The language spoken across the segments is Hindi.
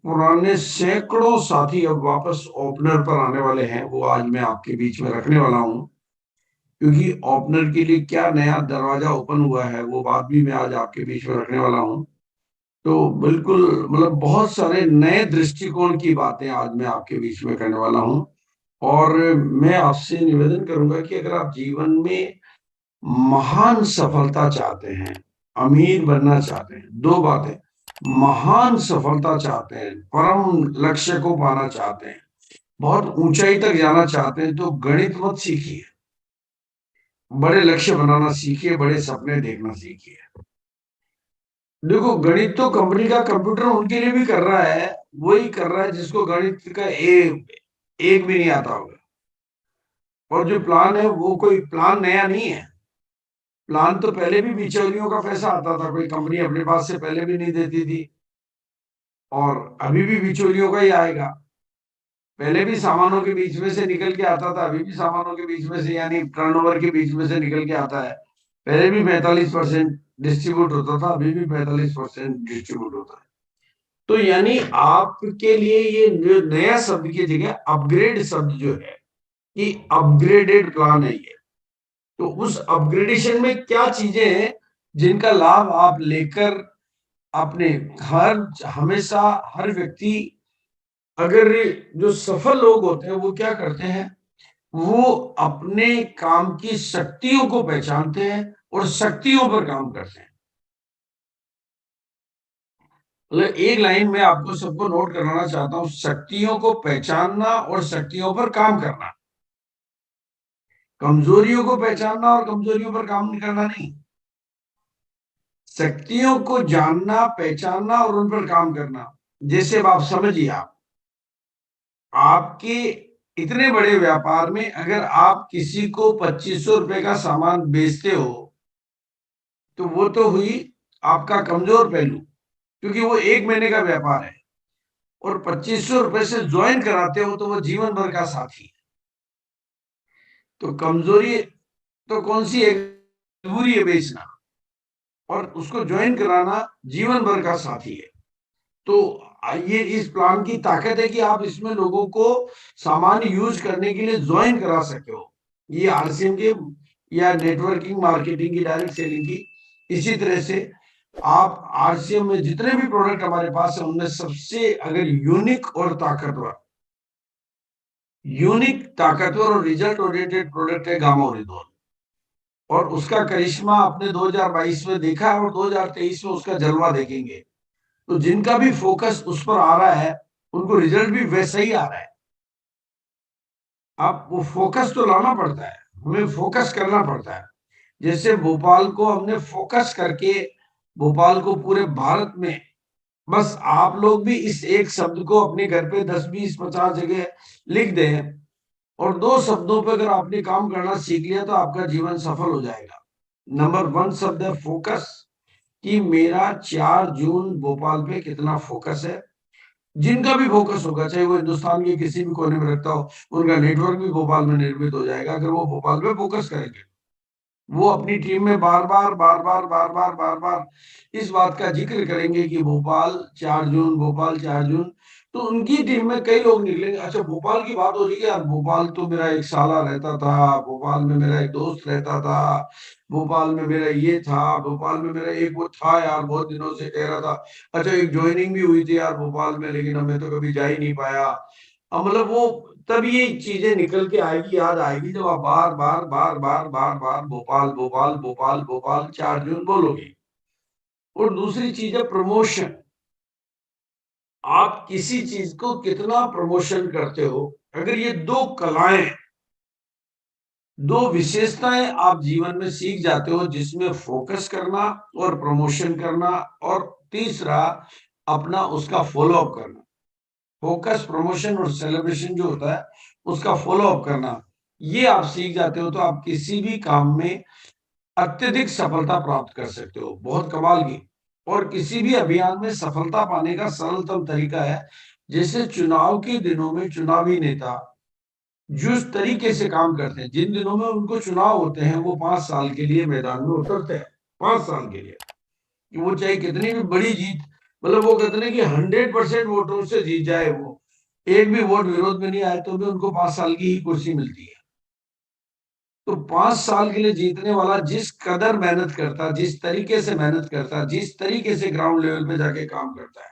पुराने सैकड़ों साथी अब वापस ओपनर पर आने वाले हैं, वो आज मैं आपके बीच में रखने वाला हूं। क्योंकि ओपनर के लिए क्या नया दरवाजा ओपन हुआ है, वो बात भी मैं आज आपके बीच में रखने वाला हूं। तो बिल्कुल मतलब बहुत सारे नए दृष्टिकोण की बातें आज मैं आपके बीच में करने वाला हूं। और मैं आपसे निवेदन करूंगा कि अगर आप जीवन में महान सफलता चाहते हैं, अमीर बनना चाहते हैं, दो बातें, महान सफलता चाहते हैं, परम लक्ष्य को पाना चाहते हैं, बहुत ऊंचाई तक जाना चाहते हैं, तो गणित मत सीखिए, बड़े लक्ष्य बनाना सीखिए, बड़े सपने देखना सीखिए। देखो, गणित तो कंपनी का कंप्यूटर उनके लिए भी कर रहा है, वही कर रहा है जिसको गणित का एक भी नहीं आता होगा। और जो प्लान है वो कोई प्लान नया नहीं है। प्लान तो पहले भी बिचौलियों का पैसा आता था, कोई कंपनी अपने पास से पहले भी नहीं देती थी, और अभी भी बिचौलियों का ही आएगा। पहले भी सामानों के बीच में से निकल के आता था, अभी भी सामानों के बीच में से यानी टर्नओवर के बीच में से निकल के आता है। पहले भी 45% डिस्ट्रीब्यूट होता था, अभी भी 45% डिस्ट्रीब्यूट होता है। तो यानी आपके लिए ये जो नया शब्द की जगह अपग्रेड शब्द जो है, कि अपग्रेडेड प्लान है ये। तो उस अपग्रेडेशन में क्या चीजें हैं जिनका लाभ आप लेकर अपने हर हमेशा हर व्यक्ति, अगर जो सफल लोग होते हैं वो क्या करते हैं, वो अपने काम की शक्तियों को पहचानते हैं और शक्तियों पर काम करते हैं। मतलब एक लाइन में आपको सबको नोट कराना चाहता हूं, शक्तियों को पहचानना और शक्तियों पर काम करना। कमजोरियों को पहचानना और कमजोरियों पर काम नहीं करना नहीं। शक्तियों को जानना, पहचानना और उन पर काम करना। जैसे अब आप समझिए, आप आपके इतने बड़े व्यापार में अगर आप किसी को 2500 रुपए का सामान बेचते हो, तो वो तो हुई आपका कमजोर पहलू, क्योंकि वो एक महीने का व्यापार है। और 2500 रुपए से ज्वाइन कराते हो तो वो जीवन भर का साथी है। तो कमजोरी तो कौन सी है, मजबूरी है बेचना, और उसको ज्वाइन कराना जीवन भर का साथी है। तो ये इस प्लान की ताकत है कि आप इसमें लोगों को सामान यूज करने के लिए ज्वाइन करा सके हो। ये आरसीएम के या नेटवर्किंग मार्केटिंग की, डायरेक्ट सेलिंग की। इसी तरह से आप आरसीएम में जितने भी प्रोडक्ट हमारे पास है, उनमें सबसे अगर यूनिक ताकतवर और रिजल्ट ओरिएंटेड प्रोडक्ट है गामा ओरिजोन। और उसका करिश्मा आपने 2022 में देखा है और 2023 में उसका जलवा देखेंगे। तो जिनका भी फोकस उस पर आ रहा है, उनको रिजल्ट भी वैसा ही आ रहा है। आप वो फोकस तो लाना पड़ता है, हमें फोकस करना पड़ता है। जैसे भोपाल को हमने फोकस करके, भोपाल को पूरे भारत में, बस आप लोग भी इस एक शब्द को अपने घर पे 10 20 50 जगह लिख दें, और दो शब्दों पे अगर आपने काम करना सीख लिया तो आपका जीवन सफल हो जाएगा। नंबर 1 शब्द है फोकस, कि मेरा 4 जून भोपाल पे कितना फोकस है। जिनका भी फोकस होगा, चाहे वो हिंदुस्तान के किसी भी कोने में रखता हो, उनका नेटवर्क भी भोपाल में निर्मित हो जाएगा अगर वो भोपाल पे फोकस करेंगे। वो अपनी टीम में बार बार इस बात का जिक्र करेंगे कि भोपाल 4 जून, भोपाल 4 जून। तो उनकी टीम में कई लोग निकलेंगे, अच्छा भोपाल की बात हो रही है यार, भोपाल तो मेरा एक साला रहता था, भोपाल में मेरा एक दोस्त रहता था, भोपाल में मेरा ये था, भोपाल में मेरा एक वो था यार, बहुत दिनों से कह रहा था। अच्छा एक ज्वाइनिंग भी हुई थी यार भोपाल में, लेकिन अब मैं तो कभी जा ही नहीं पाया। अब मतलब वो, तब ये चीजें निकल के आएगी, याद आएगी, जब आप बार बार भोपाल भोपाल भोपाल भोपाल 4 जून बोलोगे। और दूसरी चीज है प्रमोशन। आप किसी चीज को कितना प्रमोशन करते हो, अगर ये दो कलाएं, दो विशेषताएं आप जीवन में सीख जाते हो, जिसमें फोकस करना और प्रमोशन करना, और तीसरा अपना उसका फॉलो अप करना। फोकस, प्रमोशन और सेलिब्रेशन जो होता है, उसका फॉलो अप करना, ये आप सीख जाते हो तो आप किसी भी काम में अत्यधिक सफलता प्राप्त कर सकते हो, बहुत कमाल की। और किसी भी अभियान में सफलता पाने का सरलतम तरीका है, जैसे चुनाव के दिनों में चुनावी नेता जिस तरीके से काम करते हैं, जिन दिनों में उनको चुनाव होते हैं, वो 5 साल के लिए मैदान में उतरते हैं, 5 साल के लिए, कि वो चाहे कितनी भी बड़ी जीत मतलब वो कहते हैं कि 100% वोटों से जीत जाए, वो एक भी वोट विरोध में नहीं आए तो भी उनको 5 साल की ही कुर्सी मिलती है। तो 5 साल के लिए जीतने वाला जिस कदर मेहनत करता, जिस तरीके से मेहनत करता, जिस तरीके से ग्राउंड लेवल पे जाके काम करता है,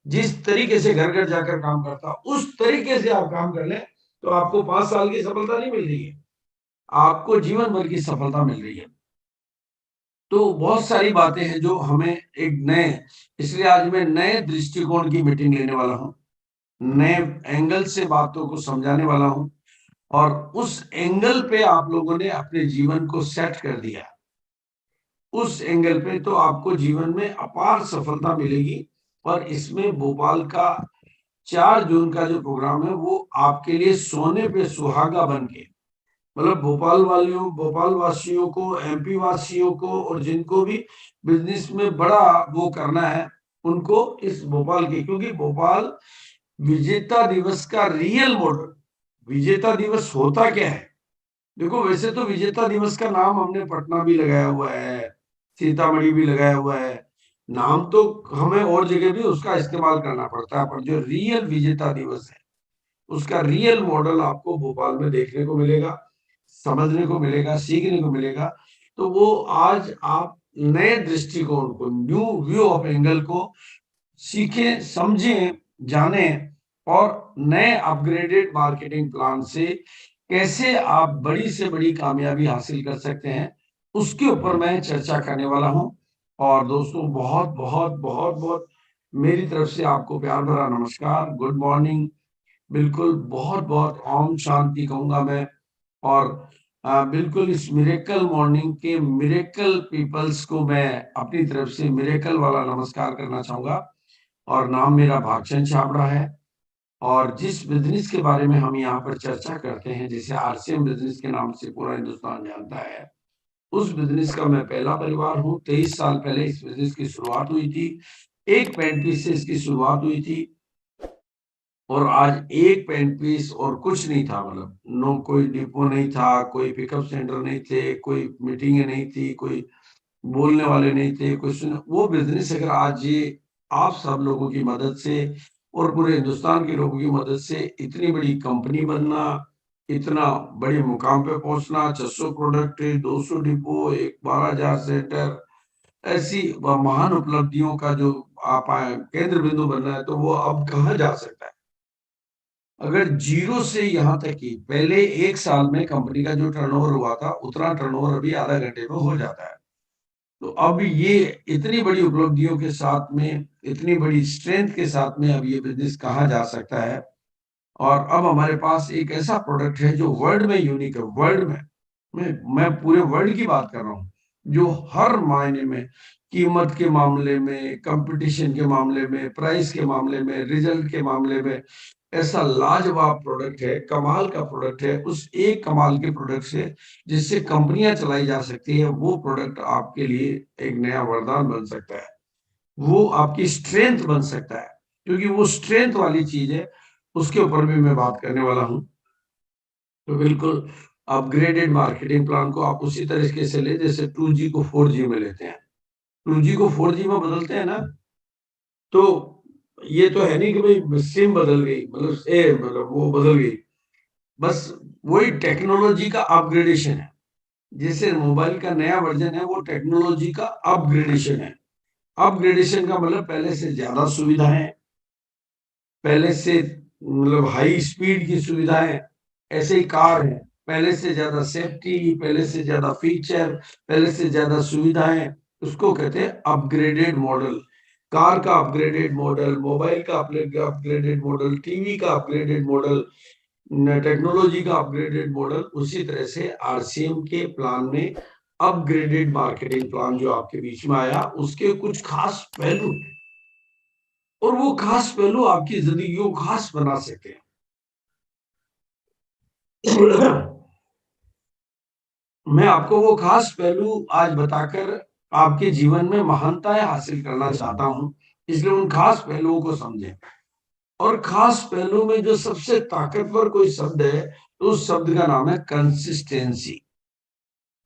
जिस तरीके से घर घर जाकर काम करता, उस तरीके से आप काम कर लें तो आपको 5 साल की सफलता नहीं मिल रही है, आपको जीवन भर की सफलता मिल रही है। तो बहुत सारी बातें हैं जो हमें एक नए, इसलिए आज मैं नए दृष्टिकोण की मीटिंग लेने वाला हूं, नए एंगल से बातों को समझाने वाला हूं, और उस एंगल पे आप लोगों ने अपने जीवन को सेट कर दिया, उस एंगल पे तो आपको जीवन में अपार सफलता मिलेगी। और इसमें भोपाल का 4 जून का जो प्रोग्राम है वो आपके लिए सोने पे सुहागा बन के, मतलब भोपाल वालियों, भोपाल वासियों को, एमपी वासियों को, और जिनको भी बिजनेस में बड़ा वो करना है उनको इस भोपाल की, क्योंकि भोपाल विजेता दिवस का रियल मॉडल, विजेता दिवस होता क्या है? देखो वैसे तो विजेता दिवस का नाम हमने पटना भी लगाया हुआ है, सीतामढ़ी भी लगाया हुआ है, नाम तो हमें और जगह भी उसका इस्तेमाल करना पड़ता है, पर जो रियल विजेता दिवस है उसका रियल मॉडल आपको भोपाल में देखने को मिलेगा, समझने को मिलेगा, सीखने को मिलेगा। तो वो आज आप नए दृष्टिकोण को, न्यू व्यू ऑफ एंगल को सीखें, समझें, जानें, और नए अपग्रेडेड मार्केटिंग प्लान से कैसे आप बड़ी से बड़ी कामयाबी हासिल कर सकते हैं, उसके ऊपर मैं चर्चा करने वाला हूं। और दोस्तों बहुत बहुत बहुत बहुत मेरी तरफ से आपको प्यार भरा नमस्कार, गुड मॉर्निंग, बिल्कुल बहुत बहुत ओम शांति कहूंगा मैं। और बिल्कुल इस मिरेकल मॉर्निंग के मिरेकल पीपल्स को मैं अपनी तरफ से मिरेकल वाला नमस्कार करना चाहूंगा। और नाम मेरा भागचंद छाबड़ा है, और जिस बिजनेस के बारे में हम यहाँ पर चर्चा करते हैं, जिसे आरसीएम बिजनेस के नाम से पूरा हिंदुस्तान जानता है, उस बिजनेस का मैं पहला परिवार हूँ। 23 साल पहले इस बिजनेस की शुरुआत हुई थी, एक पेंट पीस से इसकी शुरुआत हुई थी, और आज एक पेंट पीस और कुछ नहीं था, मतलब नो कोई डिपो नहीं था, कोई पिकअप सेंटर नहीं थे, कोई मीटिंग नहीं थी, कोई बोलने वाले नहीं थे, कोई सुन, वो बिजनेस अगर आज ये आप सब लोगों की मदद से और पूरे हिंदुस्तान के लोगों की मदद से इतनी बड़ी कंपनी बनना, इतना बड़े मुकाम पे पहुंचना, 600 प्रोडक्ट, 200 डिपो, एक 12,000 सेंटर, ऐसी महान उपलब्धियों का जो आप केंद्र बिंदु बनना है, तो वो अब कहाँ जा सकता है? अगर जीरो से यहाँ तक की पहले 1 साल में कंपनी का जो टर्नओवर हुआ था उतना टर्नओवर अभी आधा घंटे में हो जाता है। तो अब ये इतनी बड़ी उपलब्धियों के साथ में, इतनी बड़ी स्ट्रेंथ के साथ में अब ये बिजनेस कहाँ जा सकता है? और अब हमारे पास एक ऐसा प्रोडक्ट है जो वर्ल्ड में यूनिक है, वर्ल्ड में, मैं पूरे वर्ल्ड की बात कर रहा हूँ, जो हर मायने में, कीमत के मामले में, कंपटीशन के मामले में, प्राइस के मामले में, रिजल्ट के मामले में ऐसा लाजवाब प्रोडक्ट है, कमाल का प्रोडक्ट है। उस एक कमाल के प्रोडक्ट से जिससे कंपनियां चलाई जा सकती है, वो प्रोडक्ट आपके लिए एक नया वरदान बन सकता है, वो आपकी स्ट्रेंथ बन सकता है, क्योंकि वो स्ट्रेंथ वाली चीज है, उसके ऊपर भी मैं बात करने वाला हूं। तो बिल्कुल अपग्रेडेड मार्केटिंग प्लान को आप उसी तरीके से ले जैसे 2G को 4G में लेते हैं, 2G को 4G में बदलते हैं ना, तो ये तो है नहीं कि भाई सिम बदल गई, मतलब वो बदल गई, बस वही टेक्नोलॉजी का अपग्रेडेशन है। जैसे मोबाइल का नया वर्जन है, वो टेक्नोलॉजी का अपग्रेडेशन है। अपग्रेडेशन का मतलब पहले से ज्यादा सुविधाएं, पहले से मतलब हाई स्पीड की सुविधाएं, ऐसे ही कार है, पहले से ज्यादा सेफ्टी, पहले से ज्यादा फीचर, पहले से ज्यादा सुविधाएं, उसको कहते हैं अपग्रेडेड मॉडल। कार का अपग्रेडेड मॉडल, मोबाइल का अपग्रेडेड मॉडल, टीवी का अपग्रेडेड मॉडल, टेक्नोलॉजी का अपग्रेडेड मॉडल, उसी तरह से आरसीएम के प्लान में अपग्रेडेड मार्केटिंग प्लान जो आपके बीच में आया, उसके कुछ खास पहलू, और वो खास पहलू आपकी जिंदगी को खास बना सकते हैं। मैं आपको वो खास पहलू आज बताकर आपके जीवन में महानताएं हासिल करना चाहता हूं, इसलिए उन खास पहलुओं को समझें। और खास पहलू में जो सबसे ताकतवर कोई शब्द है, तो उस शब्द का नाम है कंसिस्टेंसी।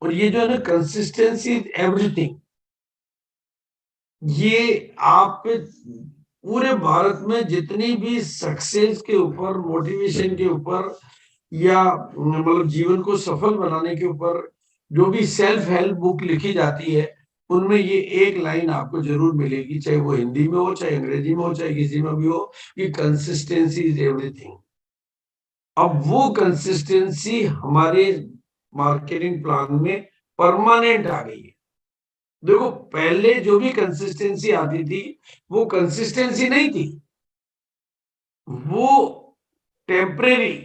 और ये जो है ना, कंसिस्टेंसी इज एवरीथिंग। ये आप पूरे भारत में जितनी भी सक्सेस के ऊपर, मोटिवेशन के ऊपर या मतलब जीवन को सफल बनाने के ऊपर जो भी सेल्फ हेल्प बुक लिखी जाती है, उनमें ये एक लाइन आपको जरूर मिलेगी, चाहे वो हिंदी में हो, चाहे अंग्रेजी में हो, चाहे किसी में भी हो, कि कंसिस्टेंसी इज एवरीथिंग। अब वो कंसिस्टेंसी हमारे मार्केटिंग प्लान में परमानेंट आ गई है। देखो, पहले जो भी कंसिस्टेंसी आती थी, वो कंसिस्टेंसी नहीं थी, वो टेम्परेरी,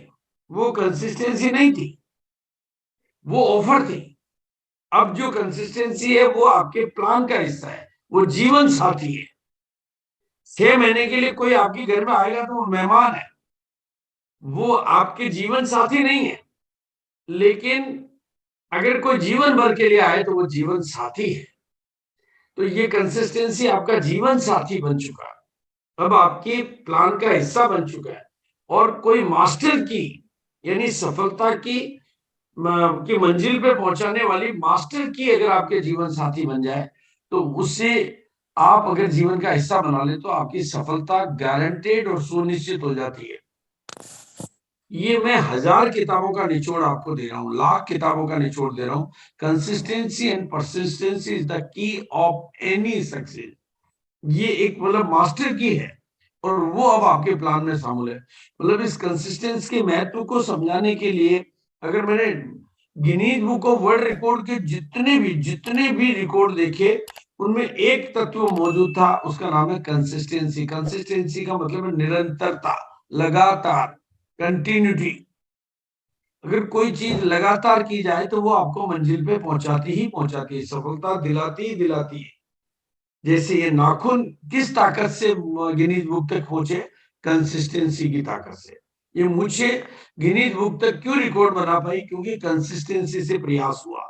वो कंसिस्टेंसी नहीं थी, वो ऑफर थी। अब जो कंसिस्टेंसी है वो आपके प्लान का हिस्सा है, वो जीवन साथी है। 6 महीने के लिए कोई आपके घर में आएगा तो वो मेहमान है, वो आपके जीवन साथी नहीं है। लेकिन अगर कोई जीवन भर के लिए आए तो वो जीवन साथी है। तो ये कंसिस्टेंसी आपका जीवन साथी बन चुका है, अब आपके प्लान का हिस्सा बन चुका है। और कोई मास्टर की, यानी सफलता की मंजिल पे पहुंचाने वाली मास्टर की अगर आपके जीवन साथी बन जाए, तो उससे आप अगर जीवन का हिस्सा बना ले तो आपकी सफलता गारंटेड और सुनिश्चित हो जाती है। ये मैं 1000 किताबों का निचोड़ आपको दे रहा हूं, लाख किताबों का निचोड़ दे रहा हूं। Consistency and persistency is the key of any success. ये एक मतलब मास्टर की है, और वो अब आपके प्लान में शामिल है। मतलब इस कंसिस्टेंस के महत्व को समझाने के लिए, अगर मैंने Guinness book of world record के जितने भी रिकॉर्ड देखे, उनमें एक तत्व मौजूद था, उसका नाम है कंसिस्टेंसी। कंसिस्टेंसी का मतलब है निरंतरता, लगातार, कंटिन्यूटी। अगर कोई चीज लगातार की जाए तो वो आपको मंजिल पे पहुंचाती ही पहुंचाती है, सफलता दिलाती ही दिलाती है। जैसे ये नाखून किस ताकत से गिनीज बुक तक पहुंचे? कंसिस्टेंसी की ताकत से। ये मुझे गिनीज बुक तक क्यों रिकॉर्ड बना पाई? क्योंकि कंसिस्टेंसी से प्रयास हुआ।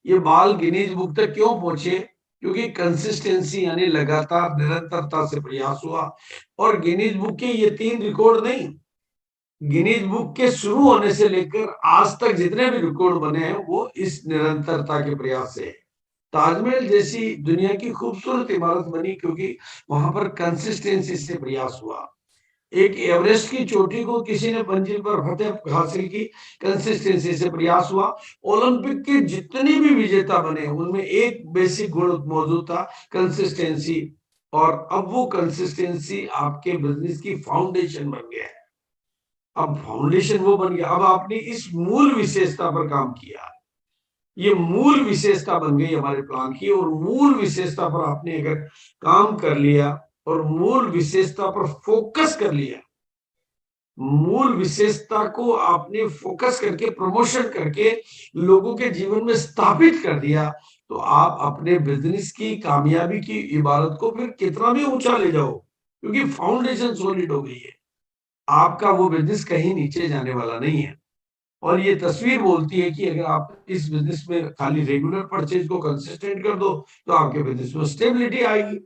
ये बाल गिनीज बुक तक क्यों पहुंचे? क्योंकि कंसिस्टेंसी यानी लगातार निरंतरता से प्रयास हुआ। और गिनीज बुक के ये 3 रिकॉर्ड नहीं, गिनीज बुक के शुरू होने से लेकर आज तक जितने भी रिकॉर्ड बने हैं वो इस निरंतरता के प्रयास से है। ताजमहल जैसी दुनिया की खूबसूरत इमारत बनी क्योंकि वहां पर कंसिस्टेंसी से प्रयास हुआ। एक एवरेस्ट की चोटी को किसी ने मंजिल पर फतेह हासिल की, कंसिस्टेंसी से प्रयास हुआ। ओलंपिक के जितने भी विजेता बने उनमें एक बेसिक गुण मौजूद था, कंसिस्टेंसी। और अब वो कंसिस्टेंसी आपके बिजनेस की फाउंडेशन बन गया है। अब फाउंडेशन वो बन गया, अब आपने इस मूल विशेषता पर काम किया। ये मूल विशेषता बन गई हमारे प्लान की, और मूल विशेषता पर आपने अगर काम कर लिया और मूल विशेषता पर फोकस कर लिया, मूल विशेषता को आपने फोकस करके, प्रमोशन करके लोगों के जीवन में स्थापित कर दिया, तो आप अपने बिजनेस की कामयाबी की इबारत को फिर कितना भी ऊंचा ले जाओ, क्योंकि फाउंडेशन सॉलिड हो गई है। आपका वो बिजनेस कहीं नीचे जाने वाला नहीं है। और ये तस्वीर बोलती है कि अगर आप इस बिजनेस में खाली रेगुलर परचेज को कंसिस्टेंट कर दो, तो आपके बिजनेस में स्टेबिलिटी आएगी।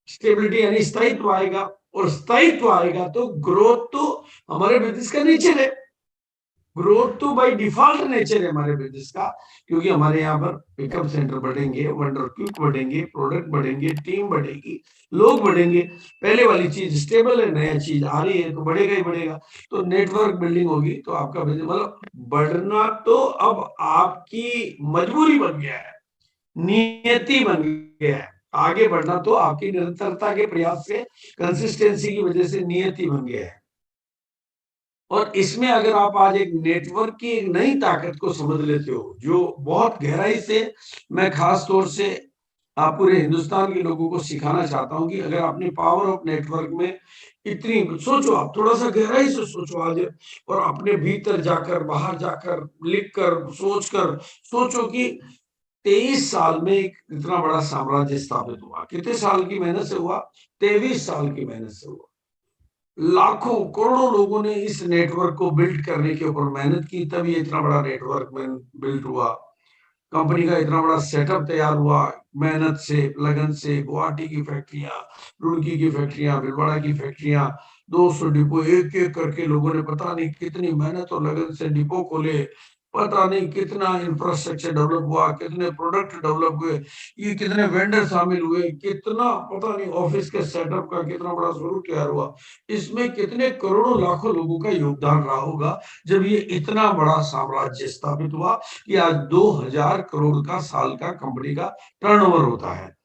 स्टेबिलिटी यानी स्थायित्व आएगा, और स्थायित्व आएगा तो ग्रोथ तो हमारे बिजनेस का नेचर है। ग्रोथ तो बाय डिफॉल्ट नेचर है हमारे बिजनेस का, क्योंकि हमारे यहाँ पर पिकअप सेंटर बढ़ेंगे, वंडर क्विक बढ़ेंगे, प्रोडक्ट बढ़ेंगे, टीम बढ़ेगी, लोग बढ़ेंगे। पहले वाली चीज स्टेबल है, नया चीज आ रही है तो बढ़ेगा ही बढ़ेगा। तो नेटवर्क बिल्डिंग होगी तो आपका बिजनेस मतलब बढ़ना तो अब आपकी मजबूरी बन गया है, नियति बन गया है। आगे बढ़ना तो आपकी निरंतरता के प्रयास से, कंसिस्टेंसी की वजह से नियति बन गया है। और इसमें अगर आप आज एक नेटवर्क की एक नई ताकत को समझ लेते हो, जो बहुत गहराई से मैं खास तौर से आप पूरे हिंदुस्तान के लोगों को सिखाना चाहता हूं, कि अगर आपने पावर ऑफ नेटवर्क में इतनी सोचो, आप थोड़ा सा गहराई से सोचो आज, और अपने भीतर जाकर, बाहर जाकर, लिख कर, सोच कर सोचो कि 23 साल में एक इतना बड़ा साम्राज्य स्थापित हुआ। कितने साल की मेहनत से हुआ? 23 साल की मेहनत से हुआ। लाखों करोड़ों लोगों ने इस नेटवर्क को बिल्ड करने के ऊपर मेहनत की, तब ये इतना बड़ा नेटवर्क में बिल्ड हुआ। कंपनी का इतना बड़ा सेटअप तैयार हुआ, मेहनत से, लगन से। गुवाहाटी की फैक्ट्रियां, रुड़की की फैक्ट्रियां, भिलवाड़ा की फैक्ट्रियां, 200 डिपो, एक एक करके लोगों ने पता नहीं कितनी मेहनत और लगन से डिपो खोले। पता नहीं कितना इंफ्रास्ट्रक्चर डेवलप हुआ, कितने प्रोडक्ट डेवलप हुए, ये कितने वेंडर शामिल हुए, कितना पता नहीं ऑफिस के सेटअप का कितना बड़ा स्वरूप तैयार हुआ, इसमें कितने करोड़ों लाखों लोगों का योगदान रहा होगा जब ये इतना बड़ा साम्राज्य स्थापित हुआ कि आज 2000 करोड़ का साल का कंपनी का टर्नओवर होता है।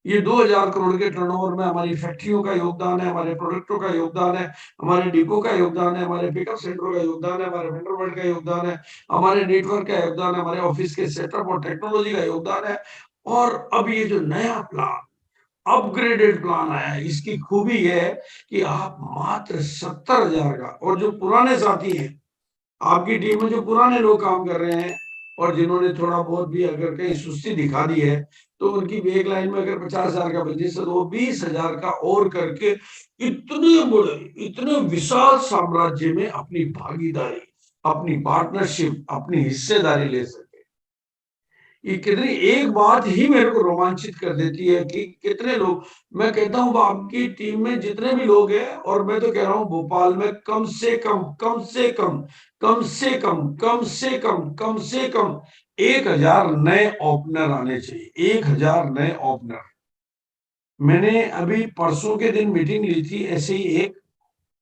ये 2000 करोड़ के टर्नओवर में हमारी फैक्ट्रियों का योगदान है, हमारे प्रोडक्टों का योगदान है, हमारे डिपो का योगदान है, हमारे पिकअप सेंटरों का योगदान है, हमारे वेंडर का योगदान है, हमारे नेटवर्क का योगदान है, हमारे ऑफिस के सेटअप और टेक्नोलॉजी का योगदान है। और अब ये जो नया प्लान, अपग्रेडेड प्लान आया है, इसकी खूबी यह है कि आप मात्र 70,000 का, और जो पुराने साथी हैं आपकी टीम में, जो पुराने लोग काम कर रहे हैं और जिन्होंने थोड़ा बहुत भी अगर कहीं सुस्ती दिखा दी है, तो उनकी भी एक लाइन में अगर 50,000 का बिजनेस है तो वो 20,000 का और करके इतने बड़े, इतने विशाल साम्राज्य में अपनी भागीदारी, अपनी पार्टनरशिप, अपनी हिस्सेदारी ले सकते। ये कितनी एक बात ही मेरे को रोमांचित कर देती है कि कितने लोग, मैं कहता हूं आपकी टीम में जितने भी लोग हैं, और मैं तो कह रहा हूं भोपाल में कम से कम, कम से कम, कम से कम, कम से कम, कम से कम 1,000 नए ओपनर आने चाहिए, 1,000 नए ओपनर। मैंने अभी परसों के दिन मीटिंग ली थी ऐसे ही एक,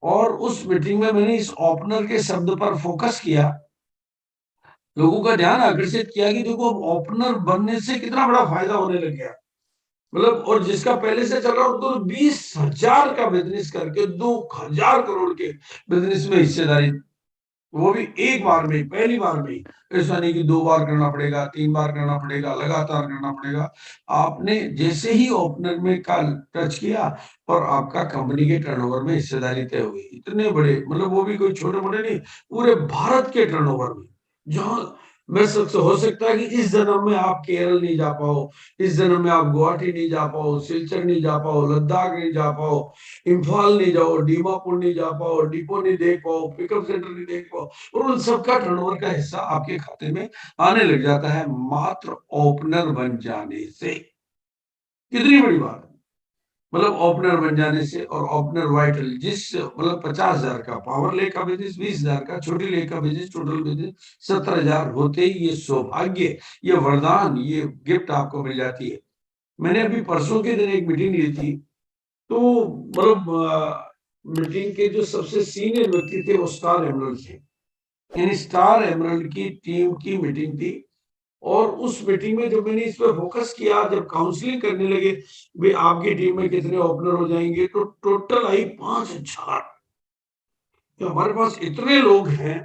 और उस मीटिंग में मैंने इस ओपनर के शब्द पर फोकस किया, लोगों का ध्यान आकर्षित किया कि देखो ओपनर बनने से कितना बड़ा फायदा होने लग गया। मतलब, और जिसका पहले से चल रहा हो तो 20,000 का बिजनेस करके 2,000 करोड़ के बिजनेस में हिस्सेदारी, वो भी एक बार में, पहली बार में ही। ऐसा नहीं कि 2 बार करना पड़ेगा, 3 बार करना पड़ेगा, लगातार करना पड़ेगा। आपने जैसे ही ओपनर में का टच किया और आपका कंपनी के टर्नओवर में हिस्सेदारी तय हुई, इतने बड़े, मतलब वो भी कोई छोटे मोटे नहीं, पूरे भारत के टर्नओवर में। जहां मैं सबसे हो सकता है कि इस जन्म में आप केरल नहीं जा पाओ, इस जन्म में आप गुवाहाटी नहीं जा पाओ, सिलचर नहीं जा पाओ, लद्दाख नहीं जा पाओ, इम्फाल नहीं जाओ, दीमापुर नहीं जा पाओ, डिपो नहीं देख पाओ, पिकअप सेंटर नहीं देख पाओ, और उन सबका टर्नओवर का हिस्सा आपके खाते में आने लग जाता है मात्र ओपनर बन जाने से। कितनी बड़ी बात है, मतलब ओपनर बन जाने से। और ओपनर वाइटल, जिस मतलब 50,000 का पावर ले का बिजनेस, 20,000 का छोटी ले का बिजनेस, टोटल बिजनेस 70,000 होते ही ये सौभाग्य, ये वरदान, ये गिफ्ट आपको मिल जाती है। मैंने अभी परसों के दिन एक मीटिंग ली थी, तो मतलब मीटिंग के जो सबसे सीनियर व्यक्ति थे वो स्टार एमरल्ड थे। यानी स्टार एमरल्ड की टीम की मीटिंग थी, और उस मीटिंग में जब मैंने इस पर फोकस किया, जब काउंसलिंग करने लगे भाई आपकी टीम में कितने ओपनर हो जाएंगे, तो टोटल आई 5,000। तो हमारे पास इतने लोग हैं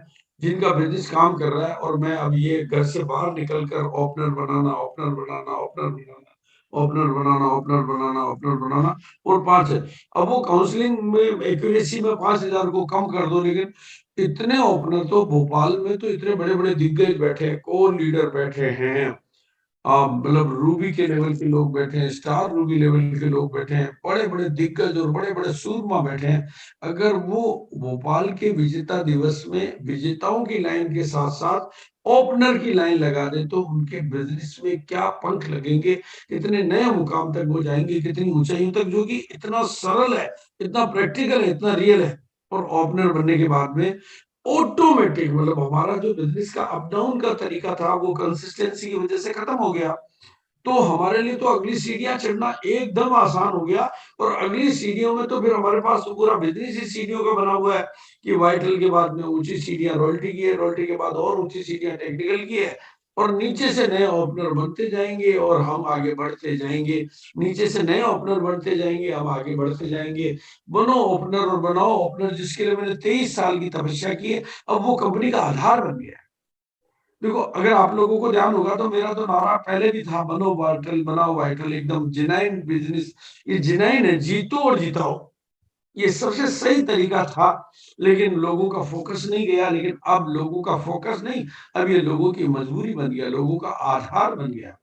जिनका बिजनेस काम कर रहा है, और मैं अब ये घर से बाहर निकलकर ओपनर बनाना, ओपनर बनाना, ओपनर बनाना, ओपनर बनाना, ओपनर बनाना, ओपनर बनाना, और 5 है। अब वो काउंसलिंग में एक्यूरेसी में 5,000 को कम कर दो, लेकिन इतने ओपनर तो भोपाल में तो इतने बड़े बड़े दिग्गज बैठे हैं, कोर लीडर बैठे हैं, मतलब रूबी के लेवल के लोग बैठे हैं, स्टार रूबी लेवल के लोग बैठे हैं, बड़े बड़े दिग्गज और बड़े बड़े सूरमा बैठे हैं। अगर वो भोपाल के विजेता दिवस में विजेताओं की लाइन के साथ साथ ओपनर की लाइन लगा दे, तो उनके बिजनेस में क्या पंख लगेंगे, कितने नए मुकाम तक वो जाएंगे, कितनी ऊंचाइयों तक, जो कि इतना सरल है, इतना प्रैक्टिकल है, इतना रियल है। और ओपनर बनने के बाद में ऑटोमेटिक, मतलब हमारा जो बिजनेस का अप डाउन का तरीका था वो कंसिस्टेंसी की वजह से खत्म हो गया। तो हमारे लिए तो अगली सीढ़ियां चढ़ना एकदम आसान हो गया। और अगली सीढ़ियों में तो फिर हमारे पास तो पूरा बिजनेस ही सीढ़ियों का बना हुआ है कि वाइटल के बाद में ऊंची सीढ़ियां रॉयल्टी की है, रॉयल्टी के बाद और ऊंची सीढ़ियां टेक्निकल की है, और नीचे से नए ओपनर बनते जाएंगे और हम आगे बढ़ते जाएंगे। नीचे से नए ओपनर बनते जाएंगे, हम आगे बढ़ते जाएंगे। बनो ओपनर और बनाओ ओपनर, जिसके लिए मैंने 23 साल की तपस्या की है, अब वो कंपनी का आधार बन गया है। देखो, अगर आप लोगों को ध्यान होगा तो मेरा तो नारा पहले भी था, बनो वाइटल, बनाओ वाइटल, एकदम जेन्युइन बिजनेस। ये जेन्युइन है, जीतो और जिताओ, ये सबसे सही तरीका था। लेकिन लोगों का फोकस नहीं गया। लेकिन अब लोगों का फोकस नहीं, अब ये लोगों की मजबूरी बन गया, लोगों का आधार बन गया।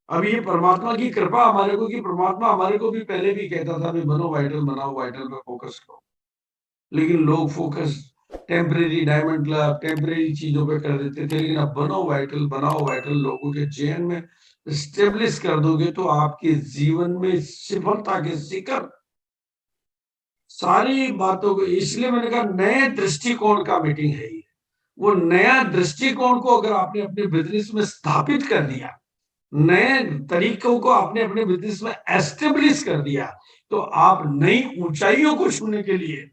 अब ये परमात्मा की कृपा हमारे को, कि परमात्मा हमारे को भी पहले भी कहता था, भाई बनो वाइटल, बनाओ वाइटल पे फोकस करो। लेकिन लोग focus temporary diamond club, temporary चीजों पे कर देते थे। लेकिन अब बनो वाइटल, बनाओ वाइटल, लोगों के जेन में स्टेब्लिश कर दोगे तो आपके जीवन में सफलता के शिखर, सारी बातों को, इसलिए मैंने कहा नए दृष्टिकोण का मीटिंग है ये। वो नया दृष्टिकोण को अगर आपने अपने बिजनेस में स्थापित कर दिया, नए तरीकों को आपने अपने बिजनेस में एस्टेब्लिश कर दिया, तो आप नई ऊंचाइयों को छूने के लिए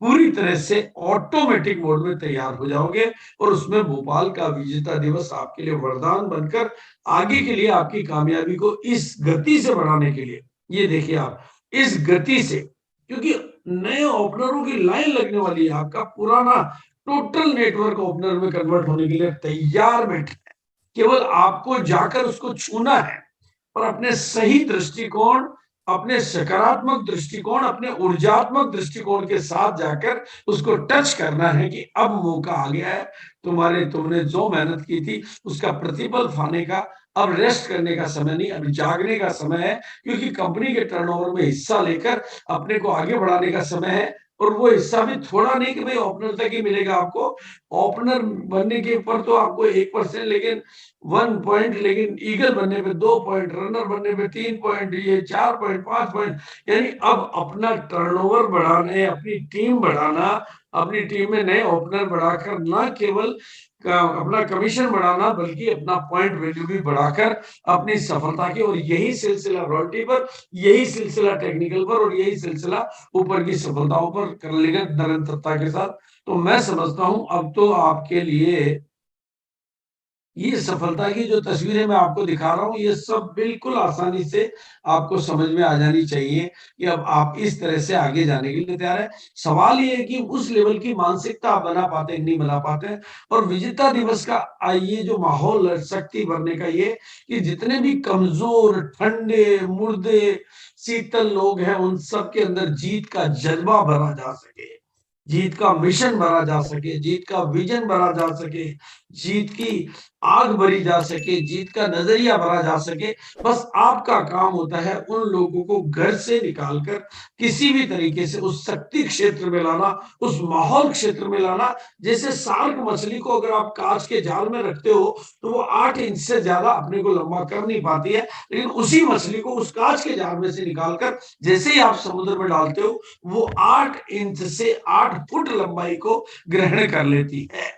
पूरी तरह से ऑटोमेटिक मोड में तैयार हो जाओगे। और उसमें भोपाल का विजेता दिवस आपके लिए वरदान बनकर आगे के लिए आपकी कामयाबी को इस गति से बढ़ाने के लिए, ये देखिए आप इस गति से, क्योंकि नए ओपनरों की लाइन लगने वाली है, आपका पुराना टोटल नेटवर्क ओपनर में कन्वर्ट होने के लिए तैयार बैठे, केवल आपको जाकर उसको छूना है और अपने सही दृष्टिकोण, अपने सकारात्मक दृष्टिकोण, अपने ऊर्जात्मक दृष्टिकोण के साथ जाकर उसको टच करना है कि अब मौका आ गया है, तुमने जो मेहनत की थी उसका प्रतिफल पाने का, अब रेस्ट करने का समय नहीं, अब जागने का समय है, क्योंकि कंपनी के टर्नओवर में हिस्सा लेकर अपने को आगे बढ़ाने का समय है। और वो हिस्सा भी थोड़ा नहीं कि भाई ओपनर तक ही मिलेगा आपको, ओपनर बनने के ऊपर तो आपको 1%, लेकिन 1 पॉइंट, लेकिन ईगल बनने पे 2 पॉइंट, रनर बनने पे 3 पॉइंट, ये 4 पॉइंट, 5 पॉइंट, यानी अब अपना टर्नओवर बढ़ाने, अपनी टीम बढ़ाना, अपनी टीम में नए ओपनर बढ़ाकर न केवल अपना कमीशन बढ़ाना बल्कि अपना पॉइंट वैल्यू भी बढ़ाकर अपनी सफलता की, और यही सिलसिला रॉयल्टी पर, यही सिलसिला टेक्निकल पर, और यही सिलसिला ऊपर की सफलताओं पर कर लेगा निरंतरता के साथ। तो मैं समझता हूं अब तो आपके लिए ये सफलता की जो तस्वीरें मैं आपको दिखा रहा हूं, ये सब बिल्कुल आसानी से आपको समझ में आ जानी चाहिए कि अब आप इस तरह से आगे जाने के लिए तैयार है। सवाल ये है कि उस लेवल की मानसिकता आप बना पाते हैं नहीं बना पाते हैं। और विजेता दिवस का ये जो माहौल है शक्ति भरने का, ये कि जितने भी कमजोर, ठंडे, मुर्दे, शीतल लोग हैं, उन सब के अंदर जीत का जज्बा भरा जा सके, जीत का मिशन भरा जा सके, जीत का विजन भरा जा सके, जीत की आग भरी जा सके, जीत का नजरिया भरा जा सके। बस आपका काम होता है उन लोगों को घर से निकालकर किसी भी तरीके से उस शक्ति क्षेत्र में लाना, उस माहौल क्षेत्र में लाना। जैसे शार्क मछली को अगर आप कांच के जाल में रखते हो तो वो 8 इंच से ज्यादा अपने को लंबा कर नहीं पाती है, लेकिन उसी मछली को उस कांच के जाल में से निकालकर जैसे ही आप समुद्र में डालते हो, वो 8 इंच से 8 फुट लंबाई को ग्रहण कर लेती है।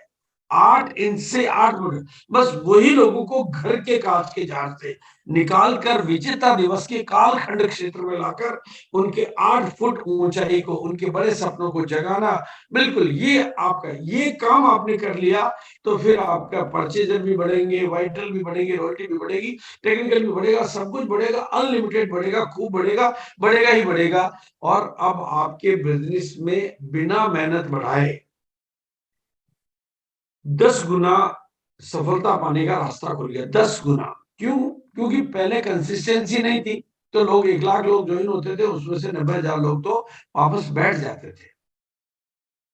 8 इंच से 8 फुट, बस वही लोगों को घर के कांच के जार से निकाल कर विजेता दिवस के कालखंड क्षेत्र में लाकर उनके 8 फुट ऊंचाई को, उनके बड़े सपनों को जगाना, बिल्कुल ये आपका, ये काम आपने कर लिया तो फिर आपका परचेजर भी बढ़ेंगे, वाइटल भी बढ़ेंगे, रॉयल्टी भी बढ़ेगी, टेक्निकल भी बढ़ेगा, सब कुछ बढ़ेगा, अनलिमिटेड बढ़ेगा, खूब बढ़ेगा, बढ़ेगा ही बढ़ेगा। और अब आपके बिजनेस में बिना मेहनत बढ़ाए 10 गुना सफलता पाने का रास्ता खुल गया, 10 गुना। क्यों? क्योंकि पहले कंसिस्टेंसी नहीं थी, तो लोग 1 लाख लोग ज्वाइन होते थे, उसमें से 90,000 लोग तो वापस बैठ जाते थे,